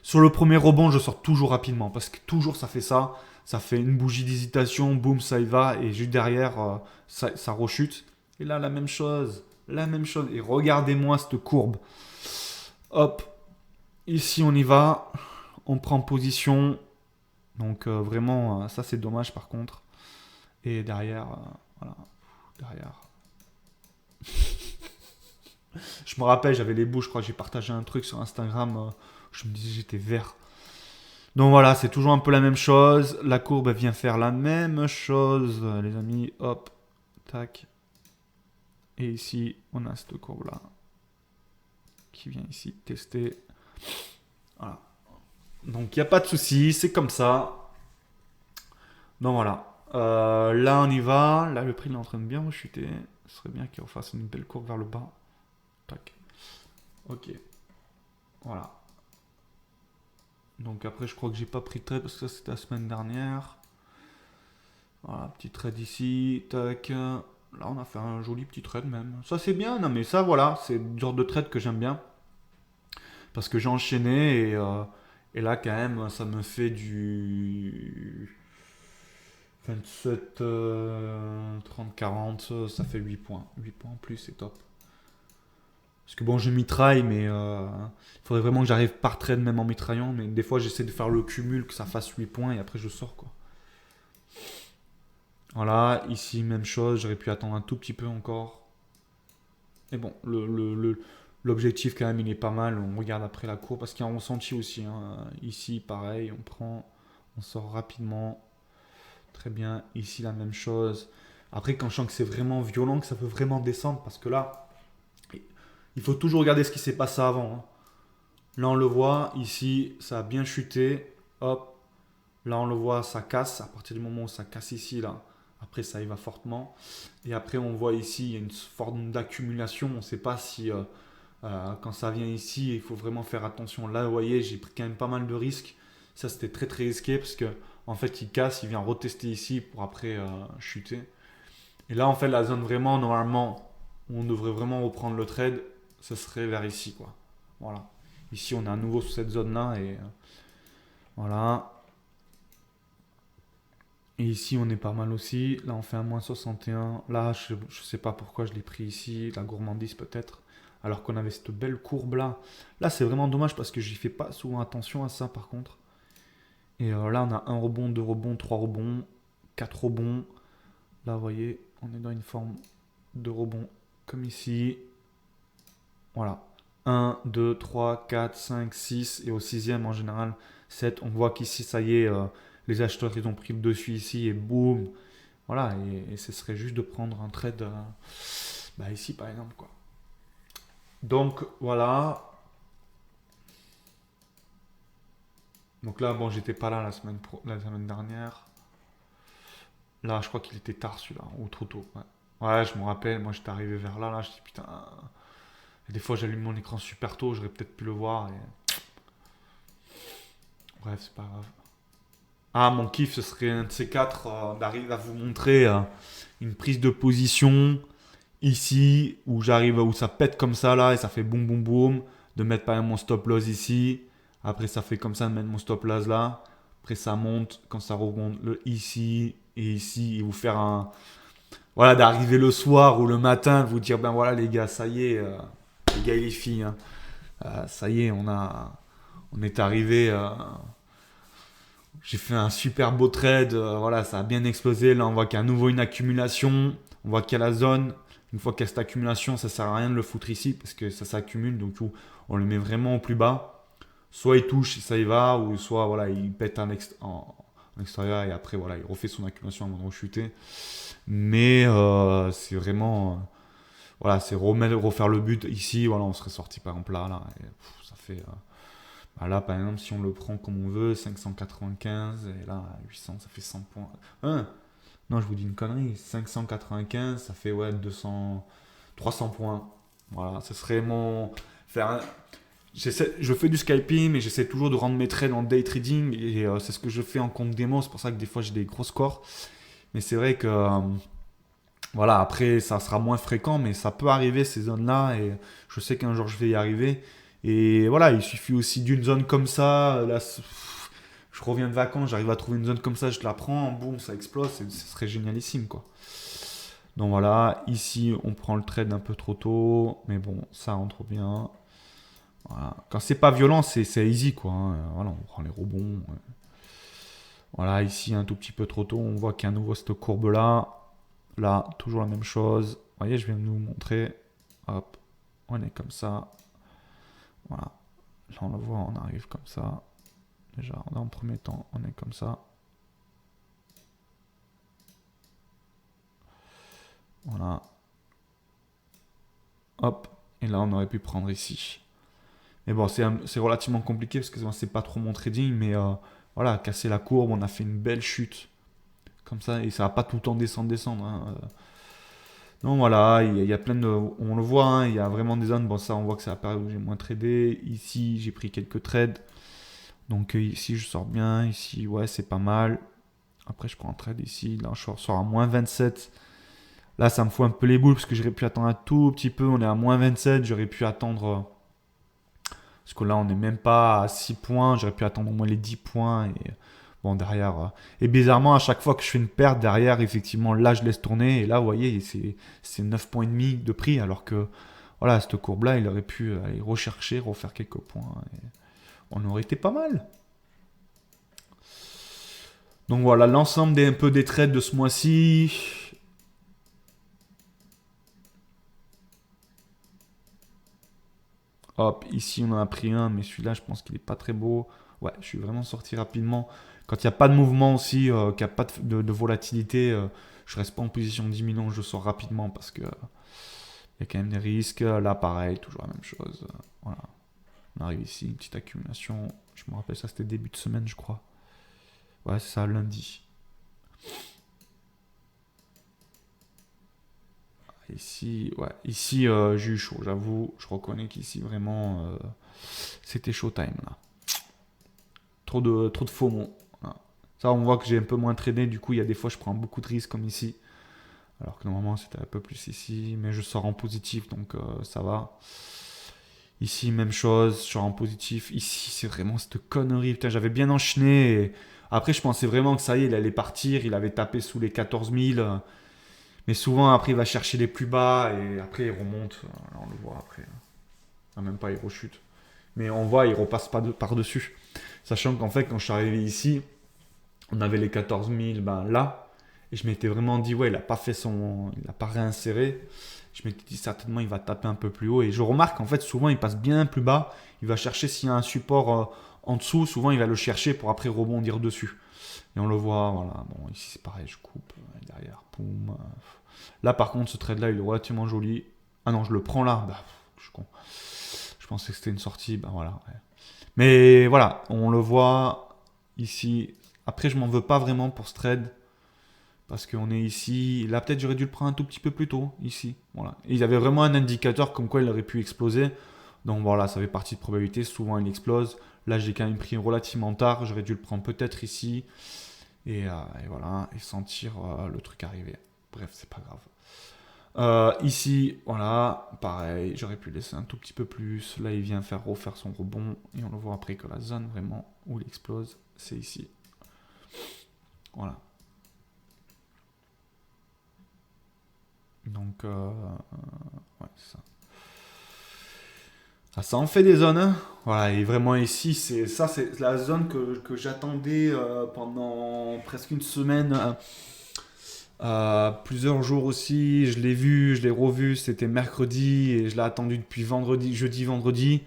Speaker 1: Sur le premier rebond, je sors toujours rapidement parce que toujours ça fait ça. Ça fait une bougie d'hésitation, boum, ça y va. Et juste derrière, ça rechute. Et là, la même chose. La même chose. Et regardez-moi cette courbe. Hop. Ici, on y va. On prend position. Donc, vraiment, ça, c'est dommage par contre. Et derrière, voilà. Derrière. Je me rappelle, j'avais les bouches, je crois que j'ai partagé un truc sur Instagram. Je me disais j'étais vert. Donc voilà, c'est toujours un peu la même chose. La courbe elle vient faire la même chose, les amis. Hop, tac. Et ici, on a cette courbe-là qui vient ici tester. Voilà. Donc il n'y a pas de souci, c'est comme ça. Donc voilà. Là, on y va. Là, le prix il est en train de bien rechuter. Ce serait bien qu'il refasse une belle courbe vers le bas. Tac. Ok. Voilà. Donc après, je crois que j'ai pas pris de trade parce que ça c'était la semaine dernière. Voilà, petit trade ici, tac. Là, on a fait un joli petit trade même. Ça c'est bien, non mais ça voilà, c'est le genre de trade que j'aime bien. Parce que j'ai enchaîné et là quand même, ça me fait du 27, 30, 40, ça fait 8 points. 8 points en plus, c'est top. Parce que bon, je mitraille, mais il faudrait vraiment que j'arrive par trade même en mitraillant. Mais des fois, j'essaie de faire le cumul, que ça fasse 8 points et après je sors quoi. Voilà, ici, même chose, j'aurais pu attendre un tout petit peu encore. Et bon, l'objectif quand même, il est pas mal. On regarde après la cour parce qu'il y a un ressenti aussi, hein. Ici, pareil, on prend, on sort rapidement. Très bien. Ici, la même chose. Après, quand je sens que c'est vraiment violent, que ça peut vraiment descendre, parce que là, il faut toujours regarder ce qui s'est passé avant, hein. Là, on le voit. Ici, ça a bien chuté. Hop. Là, on le voit, ça casse. À partir du moment où ça casse ici, là, après, ça y va fortement. Et après, on voit ici, il y a une forme d'accumulation. On ne sait pas si, quand ça vient ici, il faut vraiment faire attention. Là, vous voyez, j'ai pris quand même pas mal de risques. Ça, c'était très, très risqué parce que, en fait, il casse, il vient retester ici pour après chuter. Et là, en fait, la zone vraiment, normalement, où on devrait vraiment reprendre le trade, ce serait vers ici, quoi. Voilà. Ici, on est à nouveau sous cette zone-là et voilà. Et ici, on est pas mal aussi. Là, on fait un moins 61. Là, je sais pas pourquoi je l'ai pris ici. La gourmandise peut-être. Alors qu'on avait cette belle courbe là. Là, c'est vraiment dommage parce que j'y fais pas souvent attention à ça par contre. Et là, on a un rebond, deux rebonds, trois rebonds, quatre rebonds. Là, vous voyez, on est dans une forme de rebond comme ici. Voilà. Un, 2, 3, 4, 5, 6. Et au sixième, en général, 7. On voit qu'ici, ça y est, les acheteurs, ils ont pris le dessus ici. Et boum. Voilà. Et ce serait juste de prendre un trade bah, ici, par exemple, quoi. Donc, voilà. Donc là, bon, j'étais pas là la semaine dernière. Là, je crois qu'il était tard celui-là, ou trop tôt. Ouais, ouais, je me rappelle, moi j'étais arrivé vers là, je dis putain. Et des fois, j'allume mon écran super tôt, j'aurais peut-être pu le voir. Bref, c'est pas grave. Ah, mon kiff, ce serait un de ces quatre d'arriver à vous montrer une prise de position ici, où j'arrive, où ça pète comme ça là, et ça fait boum boum boum. De mettre par exemple mon stop loss ici. Après, ça fait comme ça, de mettre mon stop loss là. Après, ça monte, quand ça remonte le ici et ici, et vous faire un. Voilà, d'arriver le soir ou le matin, de vous dire ben voilà les gars, ça y est, les gars et les filles, hein, ça y est, on est arrivé. J'ai fait un super beau trade, voilà, ça a bien explosé. Là, on voit qu'il y a à nouveau une accumulation. On voit qu'il y a la zone. Une fois qu'il y a cette accumulation, ça sert à rien de le foutre ici parce que ça s'accumule. Donc, on le met vraiment au plus bas. Soit il touche et ça y va, ou soit voilà, il pète en extérieur et après voilà, il refait son accumulation avant de rechuter. Mais c'est vraiment, voilà, c'est refaire le but ici. Voilà, on serait sorti par exemple là, et, ça fait. Bah là, par exemple, si on le prend comme on veut, 595, et là, 800, ça fait 100 points. Hein, non, je vous dis une connerie. 595, ça fait ouais, 200, 300 points. Voilà, ce serait mon. Faire un- Je fais du scalping, mais j'essaie toujours de rendre mes trades en day trading, et c'est ce que je fais en compte démo. C'est pour ça que des fois, j'ai des gros scores. Mais c'est vrai que. Voilà, après, ça sera moins fréquent, mais ça peut arriver ces zones-là, et je sais qu'un jour, je vais y arriver. Et voilà, il suffit aussi d'une zone comme ça. Là, je reviens de vacances, j'arrive à trouver une zone comme ça, je la prends, boum, ça explose, ce serait génialissime, quoi. Donc voilà, ici, on prend le trade un peu trop tôt, mais bon, ça rentre bien. Voilà. Quand c'est pas violent, c'est easy, quoi, hein. Voilà, on prend les rebonds. Ouais. Voilà, ici, un tout petit peu trop tôt, on voit qu'il y a à nouveau cette courbe-là. Là, toujours la même chose. Vous voyez, je viens de vous montrer. Hop, on est comme ça. Voilà. Là, on le voit, on arrive comme ça. Déjà, là, en premier temps, on est comme ça. Voilà. Hop. Et là, on aurait pu prendre ici. Mais bon, c'est relativement compliqué parce que c'est pas trop mon trading. Mais voilà, casser la courbe, on a fait une belle chute. Comme ça, et ça va pas tout le temps descendre, hein. Donc voilà, il y a plein de. On le voit, hein, il y a vraiment des zones. Bon, ça, on voit que c'est la période où j'ai moins tradé. Ici, j'ai pris quelques trades. Donc ici, je sors bien. Ici, ouais, c'est pas mal. Après, je prends un trade ici. Là, je sors à moins 27. Là, ça me fout un peu les boules parce que j'aurais pu attendre un tout petit peu. On est à moins 27. J'aurais pu attendre. Parce que là, on n'est même pas à 6 points. J'aurais pu attendre au moins les 10 points. Et bon, derrière. Et bizarrement, à chaque fois que je fais une perte, derrière, effectivement, là, je laisse tourner. Et là, vous voyez, c'est 9 points et demi de prix. Alors que voilà, cette courbe-là, il aurait pu aller rechercher, refaire quelques points. Et on aurait été pas mal. Donc voilà, l'ensemble un peu des trades de ce mois-ci. Hop, ici on en a pris un, mais celui-là, je pense qu'il est pas très beau. Ouais, je suis vraiment sorti rapidement. Quand il n'y a pas de mouvement aussi, qu'il n'y a pas de volatilité, je reste pas en position 10 millions, je sors rapidement parce que il y a quand même des risques. Là, pareil, toujours la même chose. Voilà. On arrive ici, une petite accumulation. Je me rappelle, ça c'était début de semaine, je crois. Ouais, c'est ça, lundi. Ici, ouais, ici j'ai eu chaud, j'avoue. Je reconnais qu'ici, vraiment, c'était showtime là. Trop de FOMO. Voilà. Ça, on voit que j'ai un peu moins tradé. Du coup, il y a des fois, je prends beaucoup de risques comme ici. Alors que normalement, c'était un peu plus ici. Mais je sors en positif, donc ça va. Ici, même chose, je sors en positif. Ici, c'est vraiment cette connerie. Putain, j'avais bien enchaîné. Après, je pensais vraiment que ça y est, il allait partir. Il avait tapé sous les 14 000. Mais souvent, après, il va chercher les plus bas. Et après, il remonte. Là, on le voit après. Ah, même pas, il rechute. Mais on voit, il repasse pas par-dessus. Sachant qu'en fait, quand je suis arrivé ici, on avait les 14 000 ben, là. Et je m'étais vraiment dit, ouais, il n'a pas réinséré. Je m'étais dit, certainement, il va taper un peu plus haut. Et je remarque, en fait, souvent, il passe bien plus bas. Il va chercher s'il y a un support en dessous. Souvent, il va le chercher pour après rebondir dessus. Et on le voit, voilà. Bon, ici, c'est pareil, je coupe derrière. Poum. Là, par contre, ce trade-là, il est relativement joli. Ah non, je le prends là. Bah, je suis con. Je pensais que c'était une sortie. Ben voilà. Ouais. Mais voilà, on le voit ici. Après, je m'en veux pas vraiment pour ce trade. Parce qu'on est ici. Là, peut-être j'aurais dû le prendre un tout petit peu plus tôt. Ici. Voilà. Et il y avait vraiment un indicateur comme quoi il aurait pu exploser. Donc voilà, ça fait partie de probabilité. Souvent, il explose. Là, j'ai quand même pris relativement tard. J'aurais dû le prendre peut-être ici. Et voilà. Et sentir le truc arriver. Bref, c'est pas grave. Ici, voilà, pareil, j'aurais pu laisser un tout petit peu plus. Là, il vient refaire son rebond. Et on le voit après que la zone vraiment où il explose, c'est ici. Voilà. Donc, ouais, c'est ça. Ça en fait des zones, hein. Voilà, et vraiment ici, c'est la zone que j'attendais pendant presque une semaine. Plusieurs jours aussi, je l'ai vu, je l'ai revu, c'était mercredi et je l'ai attendu depuis vendredi, jeudi, vendredi.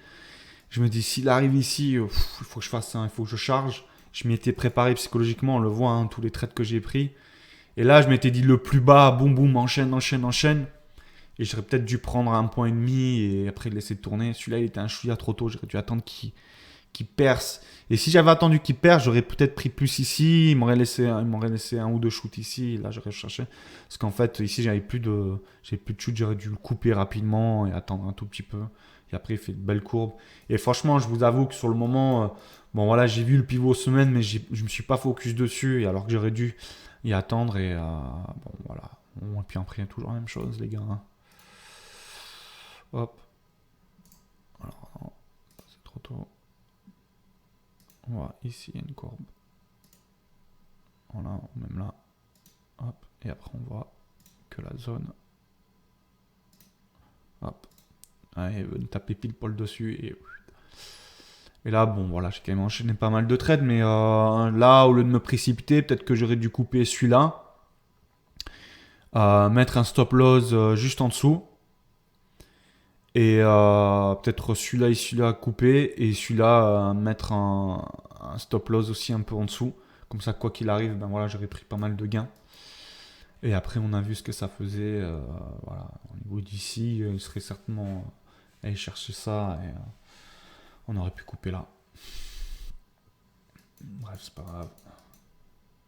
Speaker 1: Je me dis, s'il arrive ici, il faut que je fasse ça, il faut que je charge. Je m'y étais préparé psychologiquement, on le voit, hein, tous les trades que j'ai pris. Et là, je m'étais dit, le plus bas, boum boum, enchaîne, enchaîne, enchaîne. Et j'aurais peut-être dû prendre un point et demi et après le laisser tourner. Celui-là, il était un chouïa trop tôt, j'aurais dû attendre qu'il perce. Et si j'avais attendu qu'il perce, j'aurais peut-être pris plus ici. Il m'aurait laissé un ou deux shoots ici. Là, j'aurais cherché. Parce qu'en fait, ici, j'avais plus de shoot. J'aurais dû le couper rapidement et attendre un tout petit peu. Et après, il fait de belles courbes. Et franchement, je vous avoue que sur le moment, bon voilà, j'ai vu le pivot semaine, mais je me suis pas focus dessus. Et alors que j'aurais dû y attendre. Et bon, voilà. Bon, et puis après, toujours la même chose, les gars. Hop. Alors, non, c'est trop tôt. Voilà, ici, il y a une courbe. Voilà, même là. Hop. Et après, on voit que la zone. Hop. Allez, taper pile poil dessus. Et là, bon, voilà, j'ai quand même enchaîné pas mal de trades. Mais là, au lieu de me précipiter, peut-être que j'aurais dû couper celui-là. Mettre un stop loss juste en dessous. Et peut-être celui-là et celui-là couper. Et celui-là, mettre un stop loss aussi un peu en dessous. Comme ça, quoi qu'il arrive, ben voilà, j'aurais pris pas mal de gains. Et après, on a vu ce que ça faisait. Voilà, au niveau d'ici, il serait certainement allé chercher ça et on aurait pu couper là. Bref, c'est pas grave.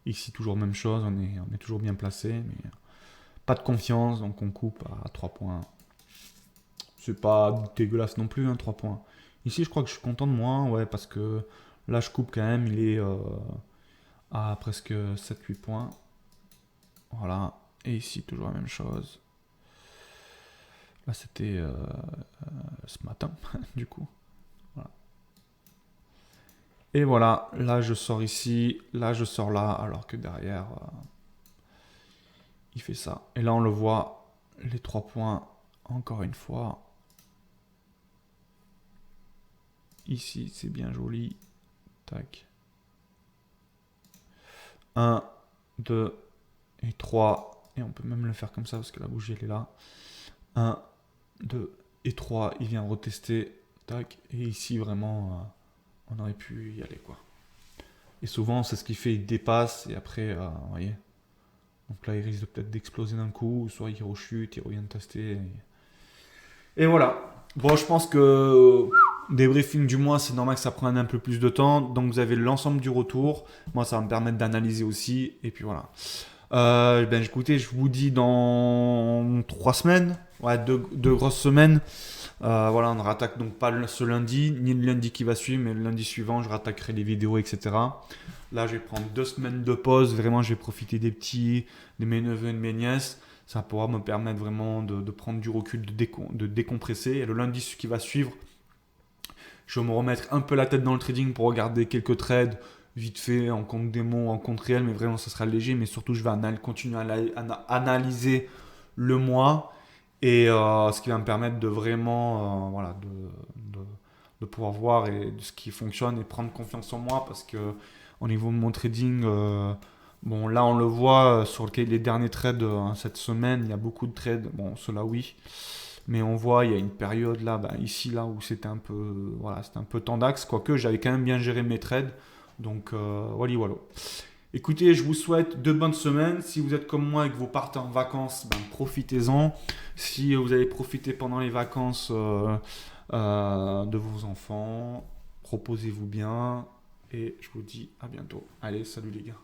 Speaker 1: Ici, toujours même chose, on est toujours bien placé, mais pas de confiance, donc on coupe à 3 points. C'est pas dégueulasse non plus, hein, 3 points. Ici, je crois que je suis content de moi, ouais, parce que là, je coupe quand même, il est à presque 7-8 points. Voilà. Et ici, toujours la même chose. Là, c'était ce matin, du coup. Voilà. Et voilà, là, je sors ici, là, je sors là, alors que derrière, il fait ça. Et là, on le voit, les 3 points, encore une fois. ici, c'est bien joli. Tac. 1, 2 et 3. Et on peut même le faire comme ça parce que la bougie elle est là. 1, 2 et 3. Il vient retester. Tac. Et ici vraiment, on aurait pu y aller quoi. Et souvent c'est ce qui fait, il dépasse et après, vous voyez. Donc là il risque peut-être d'exploser d'un coup. Soit il rechute, il revient de tester. Et voilà. Bon, je pense que débriefing du mois, c'est normal que ça prenne un peu plus de temps. Donc vous avez l'ensemble du retour. Moi, ça va me permettre d'analyser aussi. Et puis voilà. Ben écoutez, je vous dis dans 3 semaines. Ouais, deux grosses semaines. Voilà, on ne rattaque donc pas ce lundi, ni le lundi qui va suivre, mais le lundi suivant, je rattaquerai les vidéos, etc. Là, je vais prendre 2 semaines de pause. Vraiment, je vais profiter des petits, de mes neveux et de mes nièces. Ça pourra me permettre vraiment de prendre du recul, de décompresser. Et le lundi qui va suivre, je vais me remettre un peu la tête dans le trading pour regarder quelques trades vite fait en compte démo, en compte réel, mais vraiment ça sera léger. Mais surtout, je vais continuer à analyser le mois et ce qui va me permettre de vraiment voilà, de pouvoir voir et de ce qui fonctionne et prendre confiance en moi parce que au niveau de mon trading, bon là on le voit sur les derniers trades cette semaine, il y a beaucoup de trades, bon ceux-là oui, mais on voit il y a une période là, ici là où c'était un peu voilà, c'était un peu tendax, quoique j'avais quand même bien géré mes trades, donc voilà voilà. Écoutez, je vous souhaite de bonnes semaines. Si vous êtes comme moi et que vous partez en vacances, profitez-en. Si vous avez profité pendant les vacances de vos enfants, reposez-vous bien. Et je vous dis à bientôt. Allez, salut les gars.